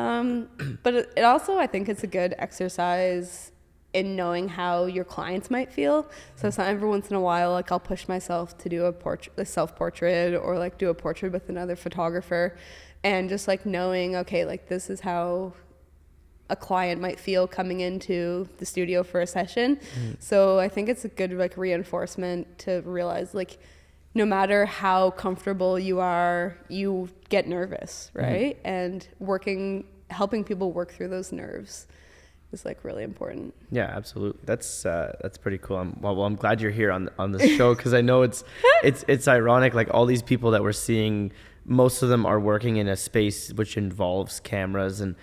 exactly. But it also, I think it's a good exercise in knowing how your clients might feel. So every once in a while, like I'll push myself to do a self-portrait, or like do a portrait with another photographer, and just like knowing, okay, like this is how a client might feel coming into the studio for a session. So I think it's a good like reinforcement to realize like no matter how comfortable you are, you get nervous, right? And helping people work through those nerves is like really important. Yeah, absolutely. That's pretty cool. I'm glad you're here on this show, because I know it's ironic, like all these people that we're seeing, most of them are working in a space which involves cameras, and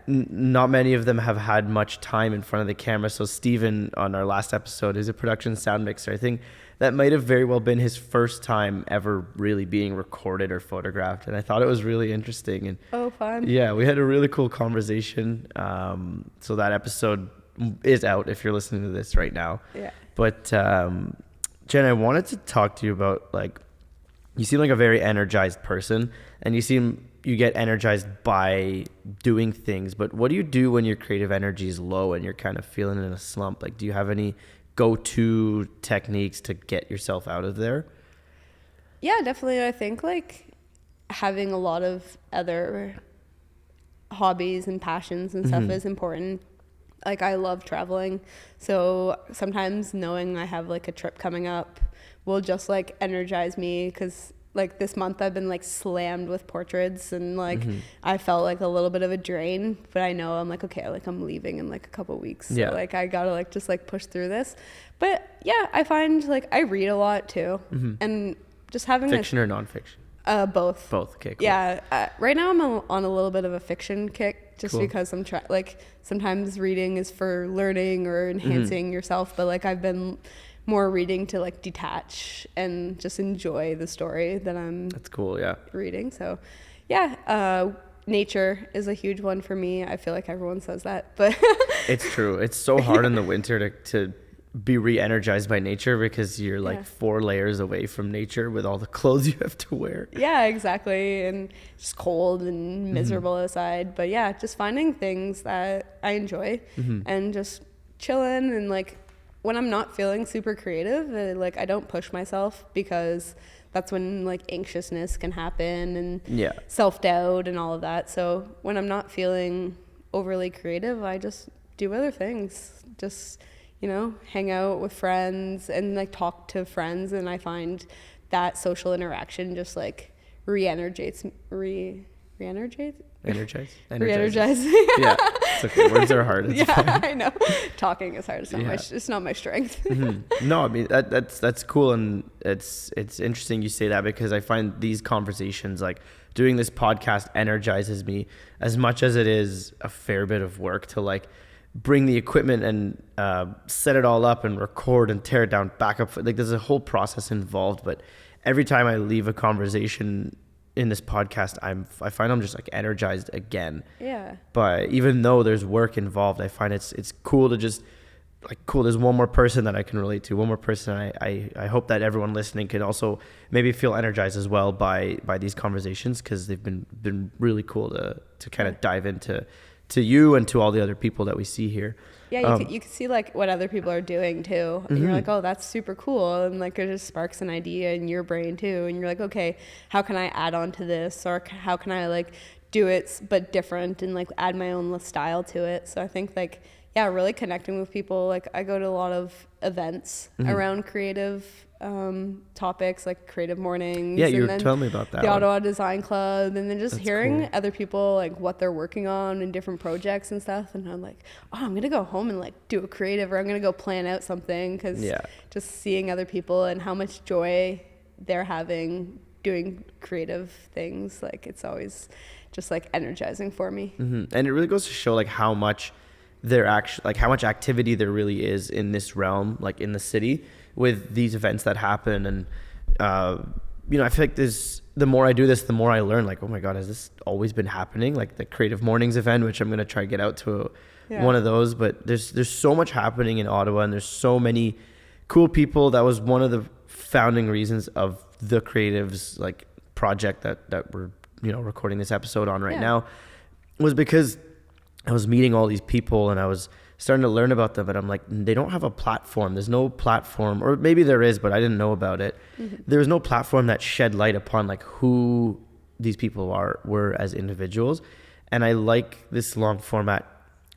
not many of them have had much time in front of the camera. So Steven, on our last episode, is a production sound mixer. I think that might have very well been his first time ever really being recorded or photographed, and I thought it was really interesting. And fun. Yeah, we had a really cool conversation. So that episode is out if you're listening to this right now. Yeah. But Jen, I wanted to talk to you about, like, you seem like a very energized person, and you get energized by doing things. But what do you do when your creative energy is low and you're kind of feeling in a slump? Like, do you have any go-to techniques to get yourself out of there? Yeah, definitely. I think like having a lot of other hobbies and passions and stuff is important. Like, I love traveling, so sometimes knowing I have like a trip coming up will just like energize me, because like this month I've been like slammed with portraits, and like I felt like a little bit of a drain, but I know I'm like, okay, like I'm leaving in like a couple weeks, so like I gotta like just like push through this. But yeah, I find like I read a lot too, and just having fiction or nonfiction? Both. Okay, cool. Yeah, right now I'm on a little bit of a fiction kick, just because I'm like sometimes reading is for learning or enhancing yourself, but like I've been more reading to like detach and just enjoy the story that I'm That's cool, yeah. reading. So yeah, nature is a huge one for me. I feel like everyone says that, but It's true. It's so hard in the winter to be re-energized by nature, because you're like 4 layers away from nature with all the clothes you have to wear. Yeah, exactly. And just cold and miserable outside. But yeah, just finding things that I enjoy and just chilling. And like when I'm not feeling super creative, like I don't push myself, because that's when like anxiousness can happen and self-doubt and all of that. So when I'm not feeling overly creative, I just do other things. Just, you know, hang out with friends and like talk to friends, and I find that social interaction just like re-energizes. Energize. Yeah, it's okay. Words are hard. It's fine. I know. Talking is hard. It's not my strength. No, I mean that's cool, and it's interesting you say that, because I find these conversations, like doing this podcast, energizes me as much as it is a fair bit of work to like bring the equipment and set it all up and record and tear it down, back up. Like there's a whole process involved, but every time I leave a conversation in this podcast, I find I'm just like energized again. Yeah. But even though there's work involved, I find it's cool to just like, cool, there's one more person that I can relate to, one more person. I hope that everyone listening can also maybe feel energized as well by these conversations, because they've been really cool to kind of dive into you and to all the other people that we see here. Yeah, you can see like what other people are doing too, and you're like, oh, that's super cool, and like it just sparks an idea in your brain too, and you're like, okay, how can I add on to this, or how can I like do it but different and like add my own style to it. So I think like, yeah, really connecting with people. Like I go to a lot of events around creative topics, like creative mornings. Yeah, you were telling me about that. The Ottawa Design Club, and then just hearing cool. other people like what they're working on and different projects and stuff. And I'm like, oh, I'm gonna go home and like do a creative, or I'm gonna go plan out something, because just seeing other people and how much joy they're having doing creative things, like it's always just like energizing for me. And it really goes to show like how much how much activity there really is in this realm, like in the city, with these events that happen. And you know, I feel like the more I do this, the more I learn, like, oh my god, has this always been happening? Like the Creative Mornings event, which I'm going to try to get out to one of those, but there's so much happening in Ottawa, and there's so many cool people. That was one of the founding reasons of the Creatives like project that we're, you know, recording this episode on right now, was because I was meeting all these people and I was starting to learn about them, but I'm like, they don't have a platform. There's no platform, or maybe there is, but I didn't know about it. There's no platform that shed light upon like who these people were as individuals. And I like this long format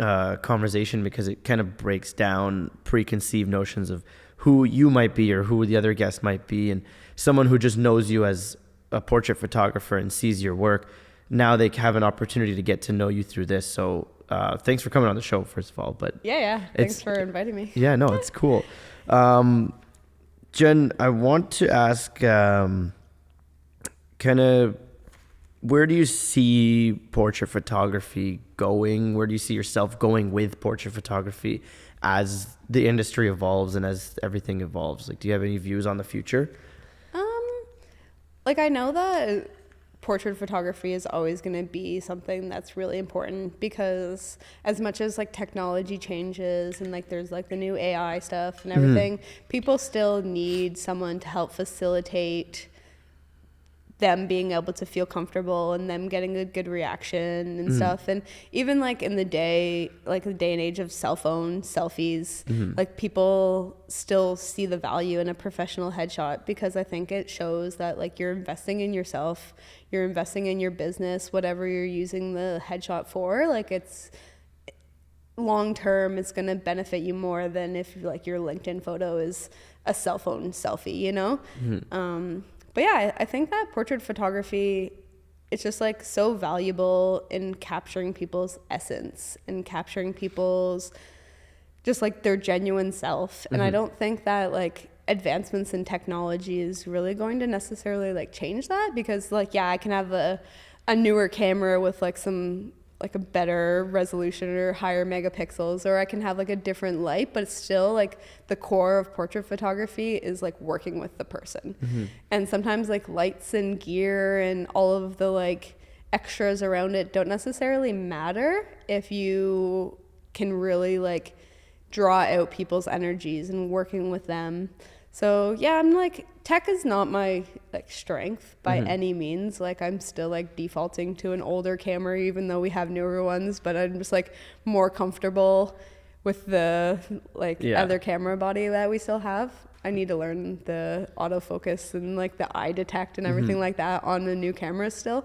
conversation, because it kind of breaks down preconceived notions of who you might be or who the other guest might be. And someone who just knows you as a portrait photographer and sees your work, now they have an opportunity to get to know you through this. So thanks for coming on the show, first of all. But thanks for inviting me. Yeah, no, it's cool. Jen, I want to ask kind of, where do you see portrait photography going? Where do you see yourself going with portrait photography as the industry evolves and as everything evolves? Like, do you have any views on the future? Like I know that portrait photography is always going to be something that's really important, because as much as like technology changes and like there's like the new AI stuff and everything, people still need someone to help facilitate them being able to feel comfortable and them getting a good reaction and stuff. And even like in the day and age of cell phone selfies, like people still see the value in a professional headshot, because I think it shows that like you're investing in yourself, you're investing in your business, whatever you're using the headshot for. Like it's long term, it's going to benefit you more than if like your LinkedIn photo is a cell phone selfie, you know? But yeah, I think that portrait photography, it's just like so valuable in capturing people's essence and capturing people's just like their genuine self. And I don't think that like advancements in technology is really going to necessarily like change that, because like, yeah, I can have a newer camera with like some like a better resolution or higher megapixels, or I can have like a different light, but it's still like the core of portrait photography is like working with the person. And sometimes like lights and gear and all of the like extras around it don't necessarily matter if you can really like draw out people's energies and working with them. So yeah, I'm like, tech is not my like strength by any means. Like I'm still like defaulting to an older camera, even though we have newer ones, but I'm just like more comfortable with the like other camera body that we still have. I need to learn the autofocus and like the eye detect and everything like that on the new cameras still.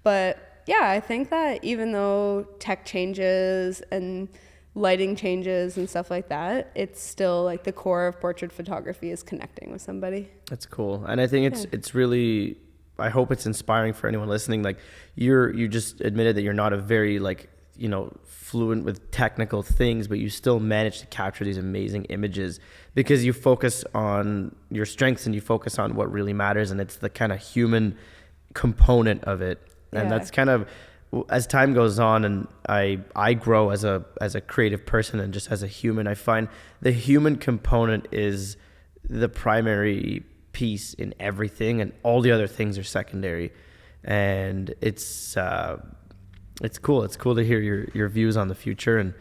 But yeah, I think that even though tech changes and lighting changes and stuff like that, it's still like the core of portrait photography is connecting with somebody. That's cool. And I think it's really, I hope it's inspiring for anyone listening. Like you just admitted that you're not a very like, you know, fluent with technical things, but you still manage to capture these amazing images because you focus on your strengths and you focus on what really matters. And it's the kind of human component of it. And that's kind of, as time goes on and I grow as a creative person and just as a human, I find the human component is the primary piece in everything, and all the other things are secondary. And it's cool. It's cool to hear your views on the future, and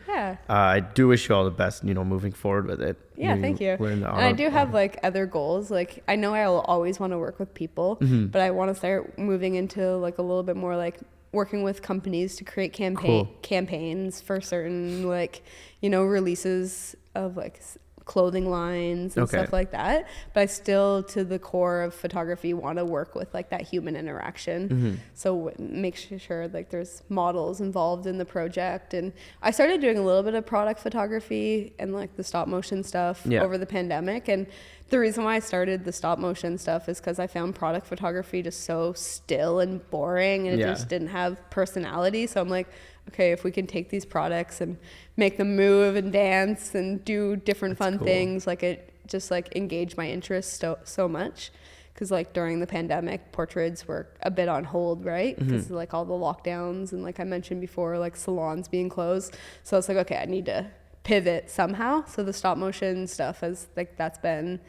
I do wish you all the best, you know, moving forward with it. Yeah, thank you. And I do have like other goals. Like I know I will always want to work with people, but I want to start moving into like a little bit more like working with companies to create campaigns for certain like, you know, releases of like clothing lines and stuff like that. But I still, to the core of photography, want to work with like that human interaction. So make sure like there's models involved in the project. And I started doing a little bit of product photography and like the stop motion stuff over the pandemic. And the reason why I started the stop motion stuff is because I found product photography just so still and boring, and it just didn't have personality. So I'm like, okay, if we can take these products and make them move and dance and do different fun things, like it just like engaged my interest so much. Because like during the pandemic, portraits were a bit on hold, right? Because like all the lockdowns and like I mentioned before, like salons being closed. So it's like, okay, I need to pivot somehow. So the stop motion stuff has like, that's been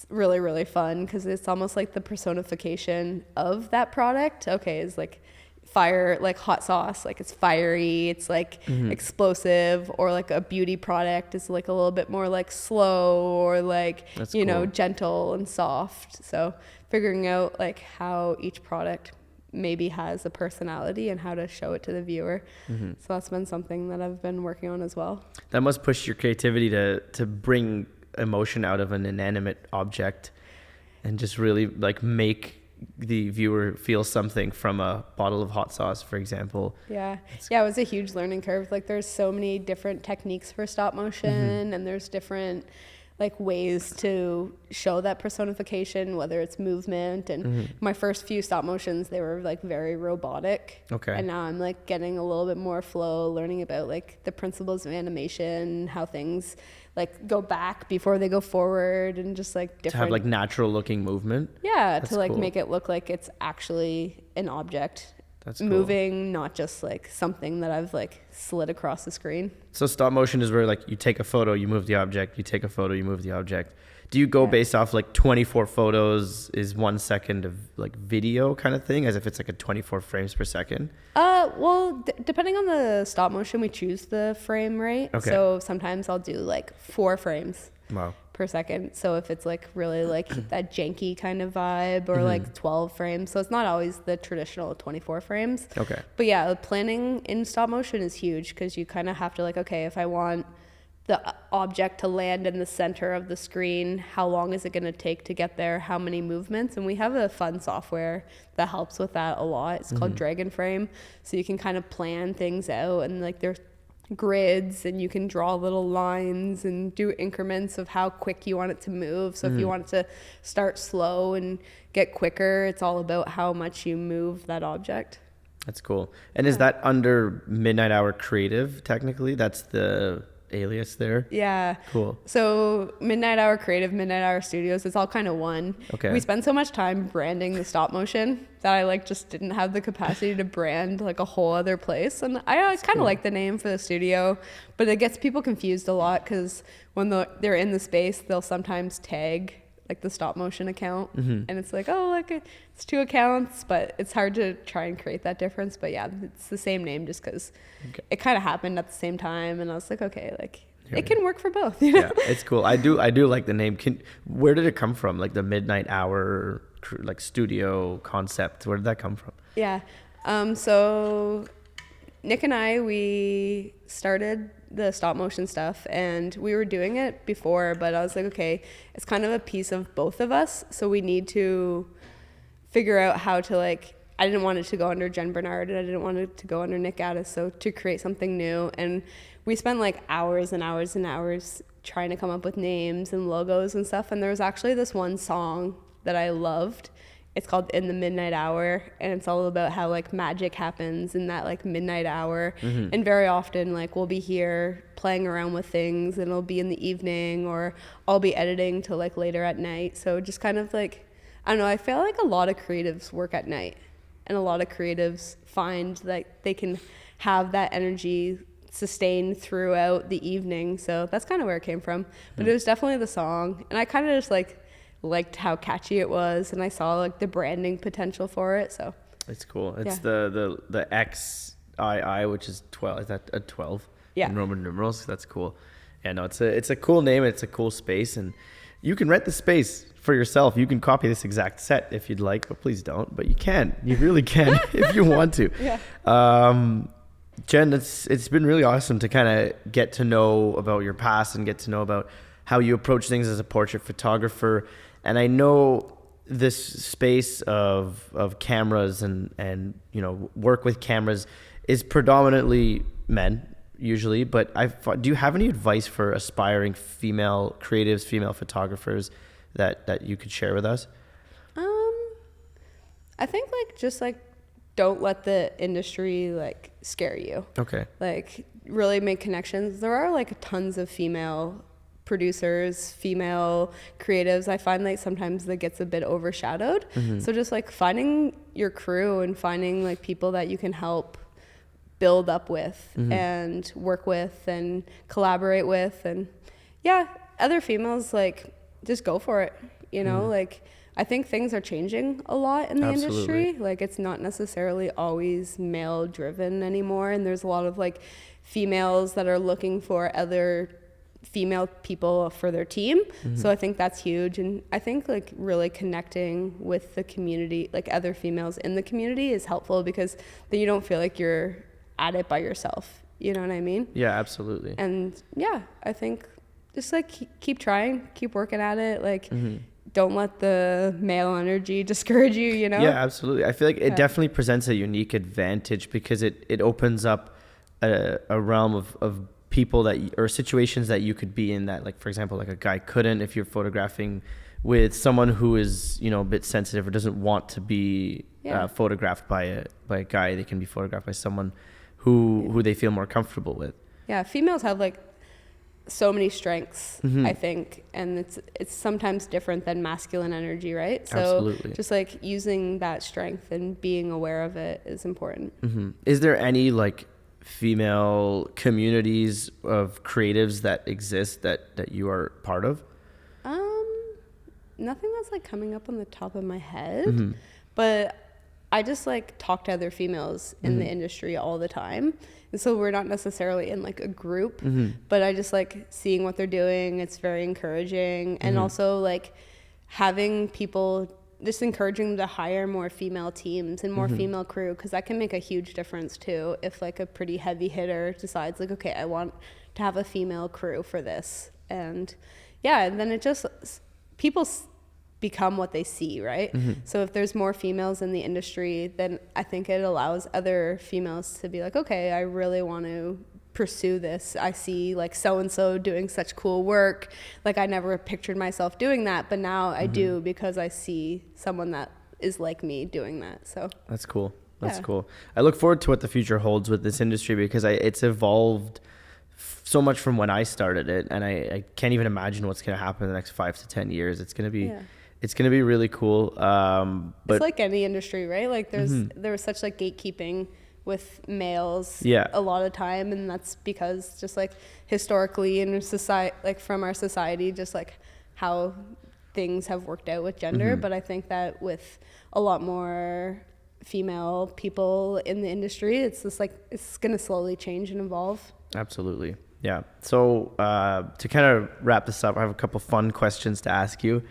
really, really fun, because it's almost like the personification of that product. Okay, is like fire, like hot sauce, like it's fiery, it's like explosive, or like a beauty product is like a little bit more like slow, or like you know, gentle and soft. So figuring out like how each product maybe has a personality and how to show it to the viewer. So that's been something that I've been working on as well. That must push your creativity to bring emotion out of an inanimate object and just really like make the viewer feel something from a bottle of hot sauce, for example. It was a huge learning curve. Like there's so many different techniques for stop motion, and there's different like ways to show that personification, whether it's movement. And my first few stop motions, they were like very robotic. And now I'm like getting a little bit more flow, learning about like the principles of animation, how things like go back before they go forward, and just like different, to have like natural looking movement. That's to like cool. Make it look like it's actually an object. That's moving, cool. Not just like something that I've like slid across the screen. So stop motion is where like you take a photo, you move the object, you take a photo, you move the object. Do you go based off like 24 photos is 1 second of like video kind of thing, as if it's like a 24 frames per second? Well, depending on the stop motion, we choose the frame rate. Okay. So sometimes I'll do like 4 frames Wow. per second. So if it's like really like that janky kind of vibe, or like 12 frames. So it's not always the traditional 24 frames. Okay. But yeah, planning in stop motion is huge, because you kind of have to like, okay, if I want the object to land in the center of the screen, how long is it going to take to get there? How many movements? And we have a fun software that helps with that a lot. It's called Dragon Frame. So you can kind of plan things out, and like there's grids, and you can draw little lines and do increments of how quick you want it to move. So if you want it to start slow and get quicker, it's all about how much you move that object. That's cool. And is that under Midnight Hour Creative technically? That's the alias there? Yeah. Cool. So Midnight Hour Creative, Midnight Hour Studios, it's all kind of one. Okay. We spend so much time branding the stop motion that I like just didn't have the capacity to brand like a whole other place. And I always kind of like the name for the studio, but it gets people confused a lot, because when they're in the space, they'll sometimes tag like the stop motion account, and it's like, oh, like it's 2 accounts, but it's hard to try and create that difference. But yeah, it's the same name, just because it kind of happened at the same time, and I was like, okay, like it can work for both, you know? Yeah, it's cool. I do like the name. Where did it come from? Like the Midnight Hour like studio concept, where did that come from? Yeah. So Nick and I, we started the stop motion stuff, and we were doing it before, but I was like, okay, it's kind of a piece of both of us, so we need to figure out how to, like, I didn't want it to go under Jen Bernard, and I didn't want it to go under Nick Gaddis, so to create something new. And we spent like hours and hours and hours trying to come up with names and logos and stuff, and there was actually this one song that I loved. It's called In the Midnight Hour, and it's all about how like magic happens in that like midnight hour. And very often like we'll be here playing around with things, and it'll be in the evening, or I'll be editing till like later at night. So just kind of like, I don't know, I feel like a lot of creatives work at night, and a lot of creatives find that they can have that energy sustained throughout the evening. So that's kind of where it came from. But it was definitely the song, and I kind of just liked how catchy it was, and I saw like the branding potential for it. So it's cool. It's the XII, which is 12. Is that a 12? Yeah. In Roman numerals. That's cool. Yeah, no, it's a cool name. It's a cool space, and you can rent the space for yourself. You can copy this exact set if you'd like, but please don't. But you can. You really can if you want to. Yeah. Jen, it's been really awesome to kind of get to know about your past and get to know about how you approach things as a portrait photographer. And I know this space of cameras and you know, work with cameras is predominantly men usually, but do you have any advice for aspiring female creatives, female photographers that you could share with us? I think just don't let the industry scare you. Okay. Really make connections. There are tons of female producers, female creatives. I find sometimes that gets a bit overshadowed. So just finding your crew and finding people that you can help build up with and work with and collaborate with, and other females, just go for it, you know. I think things are changing a lot in the industry. It's not necessarily always male driven anymore, and there's a lot of females that are looking for other female people for their team. So I think that's huge, and I think really connecting with the community, other females in the community, is helpful, because then you don't feel like you're at it by yourself, you know what I mean? Yeah, absolutely. And I think just keep trying, keep working at it, don't let the male energy discourage you, you know? Yeah, absolutely. I feel like it definitely presents a unique advantage, because it opens up a realm of people or situations that you could be in that, for example, a guy couldn't, if you're photographing with someone who is, a bit sensitive or doesn't want to be photographed by a guy. They can be photographed by someone who they feel more comfortable with. Yeah, females have so many strengths, I think, and it's sometimes different than masculine energy, right? So absolutely. Just using that strength and being aware of it is important. Is there any female communities of creatives that exist that you are part of? Nothing that's like coming up on the top of my head, but I just like talk to other females in the industry all the time. And so we're not necessarily in like a group, but I just like seeing what they're doing. It's very encouraging. And also like having people, just encouraging them to hire more female teams and more female crew, because that can make a huge difference too. If like a pretty heavy hitter decides like, okay, I want to have a female crew for this. And yeah, and then it just, people become what they see, right? So if there's more females in the industry, then I think it allows other females to be like, okay, I really want to pursue this. I see like so-and-so doing such cool work. Like I never pictured myself doing that, but now I do, because I see someone that is like me doing that. So that's cool. That's cool. I look forward to what the future holds with this industry, because it's evolved so much from when I started it, and I can't even imagine what's going to happen in the next 5 to 10 years. It's going to be it's going to be really cool. But it's like any industry, right? Like there was such like gatekeeping with males a lot of time, and that's because just like historically in society, like from our society, just like how things have worked out with gender. But I think that with a lot more female people in the industry, it's just like it's going to slowly change and evolve. Absolutely. Yeah. So to kind of wrap this up, I have a couple fun questions to ask you.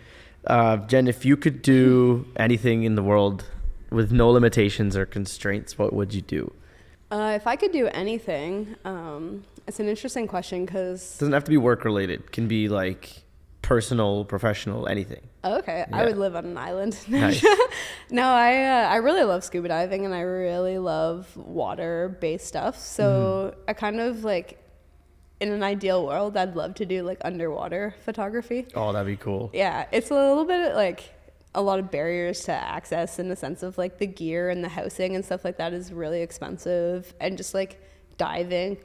Jen, if you could do anything in the world with no limitations or constraints, what would you do? If I could do anything, it's an interesting question, because... It doesn't have to be work related. It can be like personal, professional, anything. Okay. Yeah. I would live on an island. Nice. No, I really love scuba diving, and I really love water-based stuff. So I kind of like... in an ideal world, I'd love to do like underwater photography. Oh, that'd be cool. Yeah, it's a little bit like a lot of barriers to access, in the sense of like the gear and the housing and stuff like that is really expensive, and just like diving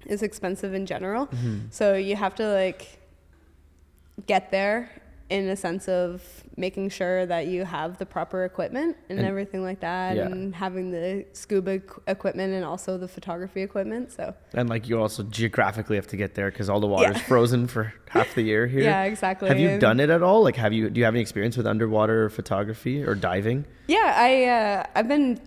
is expensive in general. So you have to like get there in a sense of making sure that you have the proper equipment and everything like that, and having the scuba equipment and also the photography equipment. So, and like you also geographically have to get there, because all the water is frozen for half the year here. Yeah, exactly. Have you done it at all? Like, do you have any experience with underwater photography or diving? Yeah, I've been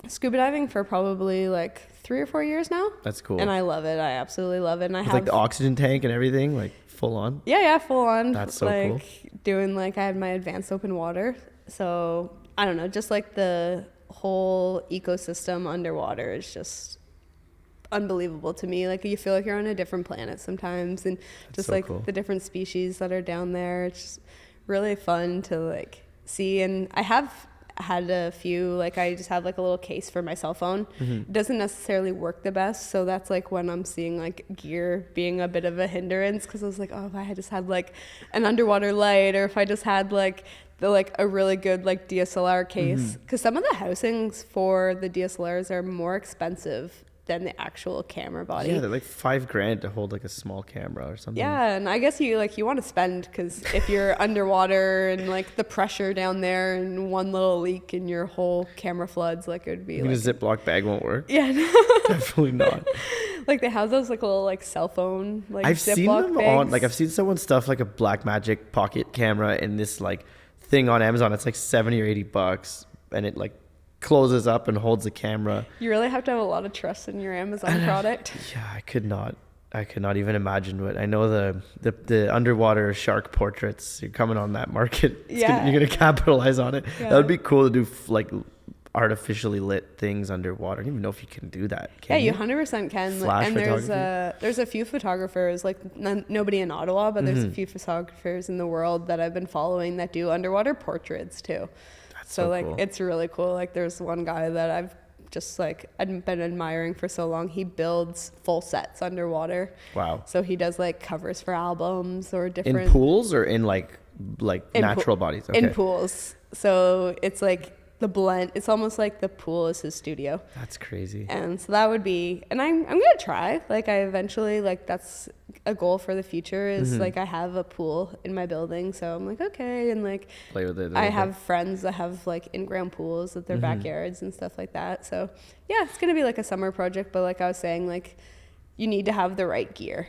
scuba diving for probably like 3 or 4 years now. That's cool. And I love it. I absolutely love it. And I have like the oxygen tank and everything, like full on. Yeah, full on. That's so like, cool. Doing like, I had my advanced open water. So I don't know, just like the whole ecosystem underwater is just unbelievable to me. Like you feel like you're on a different planet sometimes, and just so like cool. The different species that are down there. It's just really fun to like see. And I have had a few, like I just have like a little case for my cell phone. It doesn't necessarily work the best, so that's like when I'm seeing like gear being a bit of a hindrance, because I was like, oh, if I had just had like an underwater light, or if I just had like a really good like DSLR case, because some of the housings for the DSLRs are more expensive than the actual camera body. Yeah, they're like $5,000 to hold like a small camera or something. Yeah, and I guess you want to spend, because if you're underwater and like the pressure down there and one little leak and your whole camera floods, like it would be like... a Ziploc bag won't work? Yeah. Definitely not. Like they have those like little like cell phone like I've Ziploc seen them bags. on, like I've seen someone stuff like a Blackmagic pocket camera in this like thing on Amazon. It's like $70 or $80, and it like closes up and holds the camera. You really have to have a lot of trust in your Amazon product. Yeah, I could not even imagine what I know. The underwater shark portraits, you're coming on that market. You're gonna capitalize on it. That would be cool to do, like artificially lit things underwater. I don't even know if you can do that. You 100% can. Flash and photography? there's a few photographers, like nobody in Ottawa, but there's a few photographers in the world that I've been following that do underwater portraits too. So like cool. It's really cool. Like there's one guy that I've just like I've been admiring for so long. He builds full sets underwater. Wow. So he does like covers for albums or different in pools or in like in natural bodies. Okay. In pools. So it's like the blend. It's almost like the pool is his studio. That's crazy. And so that would be, and I'm gonna try. Like I eventually, like that's a goal for the future is like I have a pool in my building, so I'm like okay, and like play with it. I have friends that have like in-ground pools at their backyards and stuff like that. So yeah, it's gonna be like a summer project, but like I was saying, like you need to have the right gear.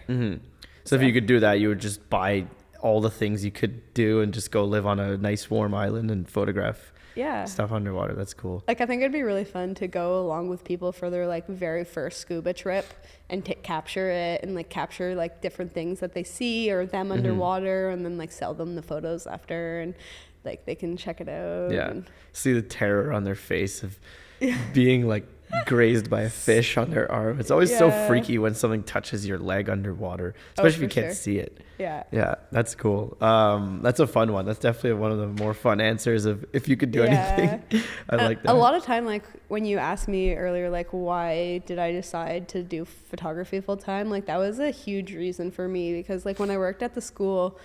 So if you could do that, you would just buy all the things you could do and just go live on a nice warm island and photograph stuff underwater. That's cool. Like, I think it'd be really fun to go along with people for their like very first scuba trip and capture it and like capture like different things that they see or them underwater, and then like sell them the photos after, and like they can check it out. Yeah. See the terror on their face of being like grazed by a fish on their arm. It's always so freaky when something touches your leg underwater, especially if you can't see it. Yeah, that's cool. That's a fun one. That's definitely one of the more fun answers of if you could do anything. I like that. A lot of time, like when you asked me earlier, like why did I decide to do photography full time, like that was a huge reason for me, because like when I worked at the school,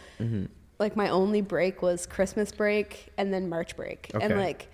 like my only break was Christmas break and then March break. And like,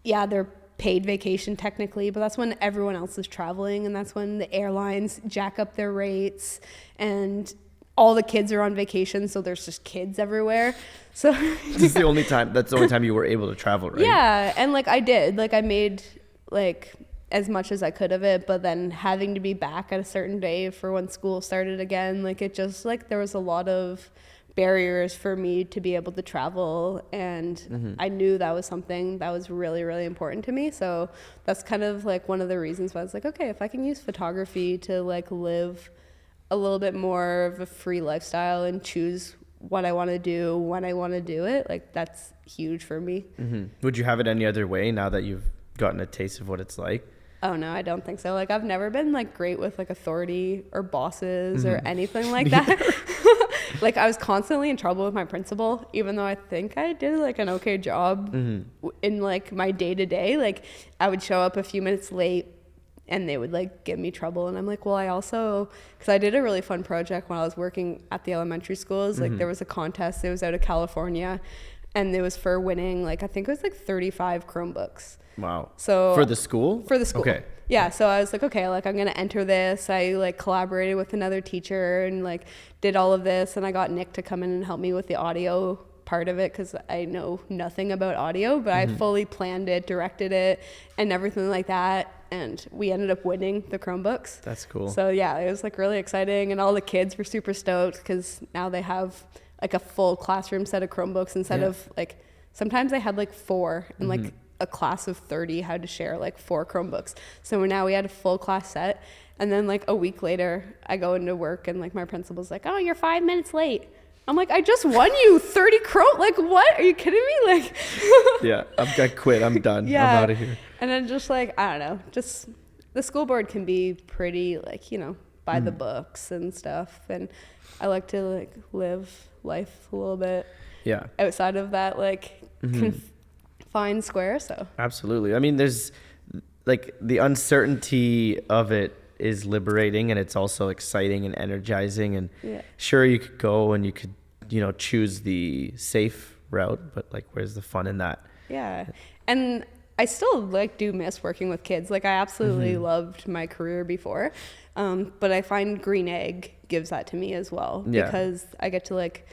yeah, they're paid vacation technically, but that's when everyone else is traveling, and that's when the airlines jack up their rates and all the kids are on vacation, so there's just kids everywhere. So this is the only time you were able to travel, right? Yeah, and like I did, like I made like as much as I could of it, but then having to be back at a certain day for when school started again, like it just like there was a lot of barriers for me to be able to travel, and I knew that was something that was really, really important to me. So that's kind of like one of the reasons why I was like, okay, if I can use photography to like live a little bit more of a free lifestyle and choose what I want to do when I want to do it, like that's huge for me. Would you have it any other way now that you've gotten a taste of what it's like? Oh no, I don't think so. Like I've never been like great with like authority or bosses or anything like that. Like I was constantly in trouble with my principal, even though I think I did like an okay job in like my day to day. Like I would show up a few minutes late and they would like give me trouble. And I'm like, well, I also, because I did a really fun project when I was working at the elementary schools. Like there was a contest. It was out of California, and it was for winning like, I think it was like 35 Chromebooks. Wow. So for the school? For the school. Okay. Yeah. So I was like, okay, like I'm going to enter this. I like collaborated with another teacher and like did all of this. And I got Nick to come in and help me with the audio part of it, because I know nothing about audio, but I fully planned it, directed it, and everything like that. And we ended up winning the Chromebooks. That's cool. So yeah, it was like really exciting. And all the kids were super stoked because now they have like a full classroom set of Chromebooks instead of like, sometimes they had like 4 and like a class of 30 had to share like 4 Chromebooks. So now we had a full class set. And then like a week later, I go into work and like my principal's like, oh, you're 5 minutes late. I'm like, I just won you 30 Chrome. Like, what? Are you kidding me? Like, yeah, I quit. I'm done. I'm out of here. And then just like, I don't know, just the school board can be pretty like, you know, by the books and stuff. And I like to like live life a little bit outside of that like confined square. So absolutely. I mean, there's like the uncertainty of it is liberating, and it's also exciting and energizing, and sure, you could go and you could, you know, choose the safe route, but like where's the fun in that? Yeah. And I still like do miss working with kids. Like I absolutely loved my career before, but I find Green Egg gives that to me as well, because I get to like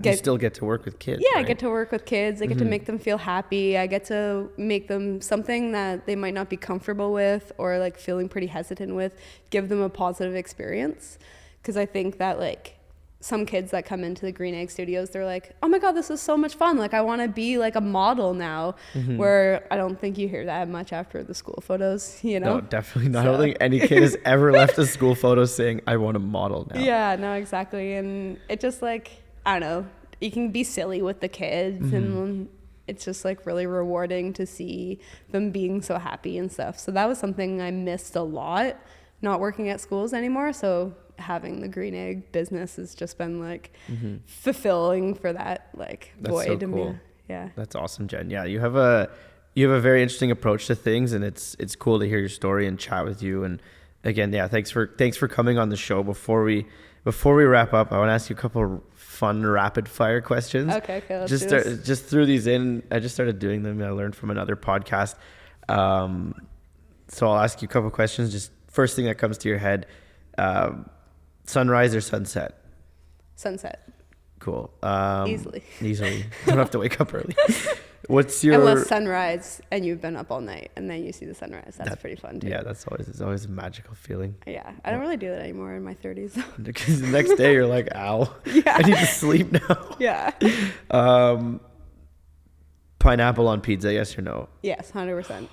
you still get to work with kids. Yeah, right? I get to work with kids. I get to make them feel happy. I get to make them something that they might not be comfortable with or like feeling pretty hesitant with, give them a positive experience. Because I think that like some kids that come into the Green Egg Studios, they're like, oh my God, this is so much fun. Like I want to be like a model now, where I don't think you hear that much after the school photos, you know? No, definitely not. I don't think any kid has ever left a school photo saying, I want to model now. Yeah, no, exactly. And it just like, I don't know, you can be silly with the kids and it's just like really rewarding to see them being so happy and stuff. So that was something I missed a lot, not working at schools anymore. So having the Green Egg business has just been like fulfilling for that like void. So cool. Yeah. That's awesome, Jen. Yeah, you have a very interesting approach to things, and it's cool to hear your story and chat with you. And again, yeah, thanks for coming on the show. Before we wrap up, I want to ask you a couple fun rapid fire questions. Okay, let's do this. Just threw these in. I just started doing them. I learned from another podcast. So I'll ask you a couple questions. Just first thing that comes to your head, sunrise or sunset? Sunset. Cool. Easily. Don't have to wake up early. What's your... Unless sunrise and you've been up all night and then you see the sunrise. That's pretty fun too. Yeah, it's always a magical feeling. Yeah, I don't really do that anymore in my 30s. Because the next day you're like, ow, I need to sleep now. Yeah. Pineapple on pizza, yes or no? Yes, 100%.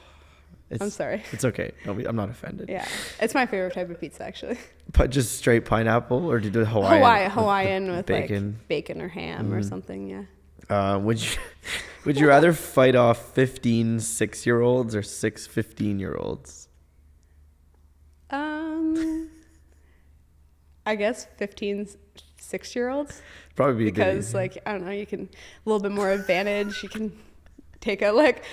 I'm sorry. It's okay. I'm not offended. Yeah, it's my favorite type of pizza actually. But just straight pineapple, or do you do Hawaiian? Hawaiian with bacon, like bacon or ham or something. Yeah. Would you rather fight off 15 6-year-olds or 6 15-year-olds? I guess 15 6-year-olds. Probably because like I don't know, you can a little bit more advantage. You can take out like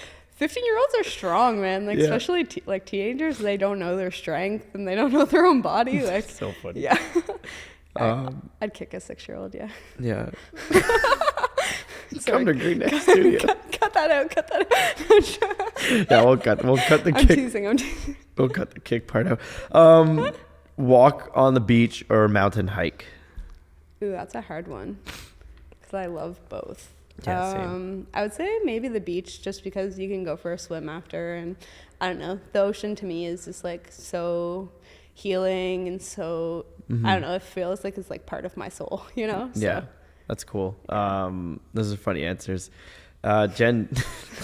15-year-olds are strong, man. Like especially like teenagers, they don't know their strength and they don't know their own body. Like so funny. Yeah. I'd kick a 6-year-old. Yeah. Yeah. Sorry. Come to Green Next Studio. Cut that out. Yeah, we'll cut the I'm kick. teasing. We'll cut the kick part out. Walk on the beach or mountain hike? Ooh, that's a hard one because I love both. Yeah, same. I would say maybe the beach just because you can go for a swim after, and I don't know, the ocean to me is just like so healing and so I don't know, it feels like it's like part of my soul, you know? So. Yeah, that's cool. Those are funny answers. Jen,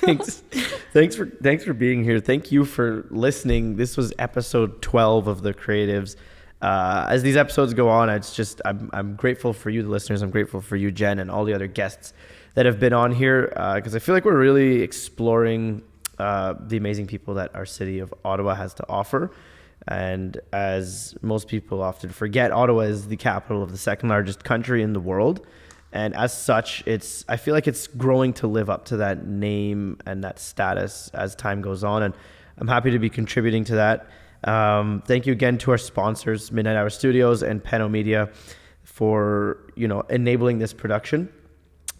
thanks for being here. Thank you for listening. This was episode 12 of The Creatives. As these episodes go on, I'm grateful for you, the listeners. I'm grateful for you, Jen, and all the other guests that have been on here, because I feel like we're really exploring the amazing people that our city of Ottawa has to offer. And as most people often forget, Ottawa is the capital of the second largest country in the world. And as such, I feel like it's growing to live up to that name and that status as time goes on. And I'm happy to be contributing to that. Thank you again to our sponsors, Midnight Hour Studios and Peno Media, for enabling this production.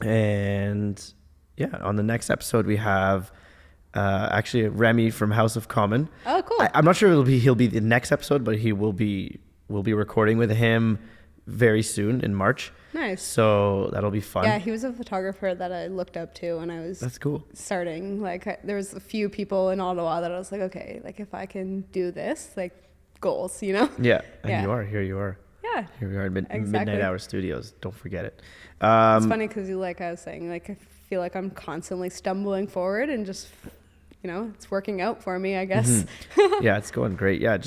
And yeah, on the next episode we have actually Remy from House of Common. Oh, cool. I'm not sure he'll be the next episode, but we'll be recording with him very soon in March. Nice. So that'll be fun. Yeah, he was a photographer that I looked up to when I was That's cool. starting. Like there was a few people in Ottawa that I was like, okay, like if I can do this, like goals, you know? Yeah, and here you are. Yeah. Here we are at Exactly. Midnight Hour Studios. Don't forget it. It's funny because like I was saying, like I feel like I'm constantly stumbling forward and just, it's working out for me, I guess. Yeah, it's going great. Yeah,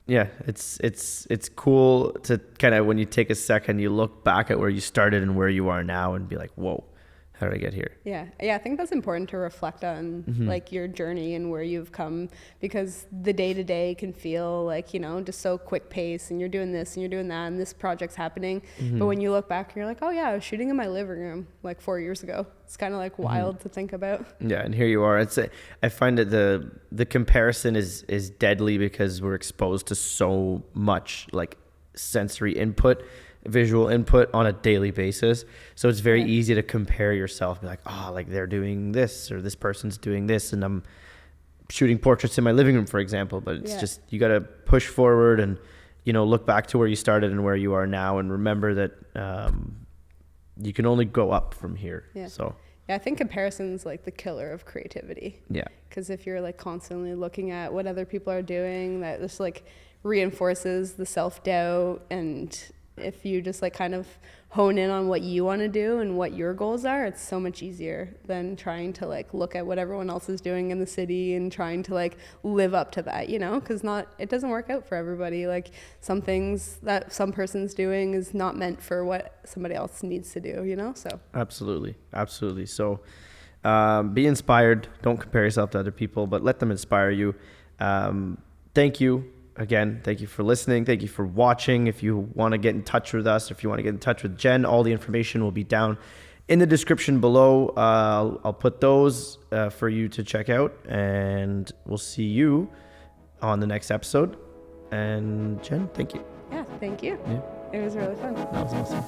it's cool to kind of, when you take a second, you look back at where you started and where you are now and be like, whoa, how did I get here? Yeah, I think that's important to reflect on like your journey and where you've come, because the day to day can feel like, just so quick pace and you're doing this and you're doing that and this project's happening. But when you look back, you're like, oh yeah, I was shooting in my living room like 4 years ago. It's kind of like wild to think about. Yeah, and here you are. I find that the comparison is deadly because we're exposed to so much like sensory input, visual input on a daily basis. So it's very easy to compare yourself, be like, oh, like they're doing this or this person's doing this and I'm shooting portraits in my living room, for example. But it's just, you got to push forward and, look back to where you started and where you are now and remember that you can only go up from here. Yeah. So I think comparison's like the killer of creativity. Yeah. Because if you're like constantly looking at what other people are doing, that just like reinforces the self-doubt. And if you just like kind of hone in on what you want to do and what your goals are, it's so much easier than trying to like look at what everyone else is doing in the city and trying to like live up to that, because it doesn't work out for everybody. Like some things that some person's doing is not meant for what somebody else needs to do, so. Absolutely. So be inspired. Don't compare yourself to other people, but let them inspire you. Thank you. Again, thank you for listening. Thank you for watching. If you want to get in touch with us, if you want to get in touch with Jen, all the information will be down in the description below. I'll put those for you to check out, and we'll see you on the next episode. And Jen, thank you. Yeah, thank you. Yeah. It was really fun. That was awesome.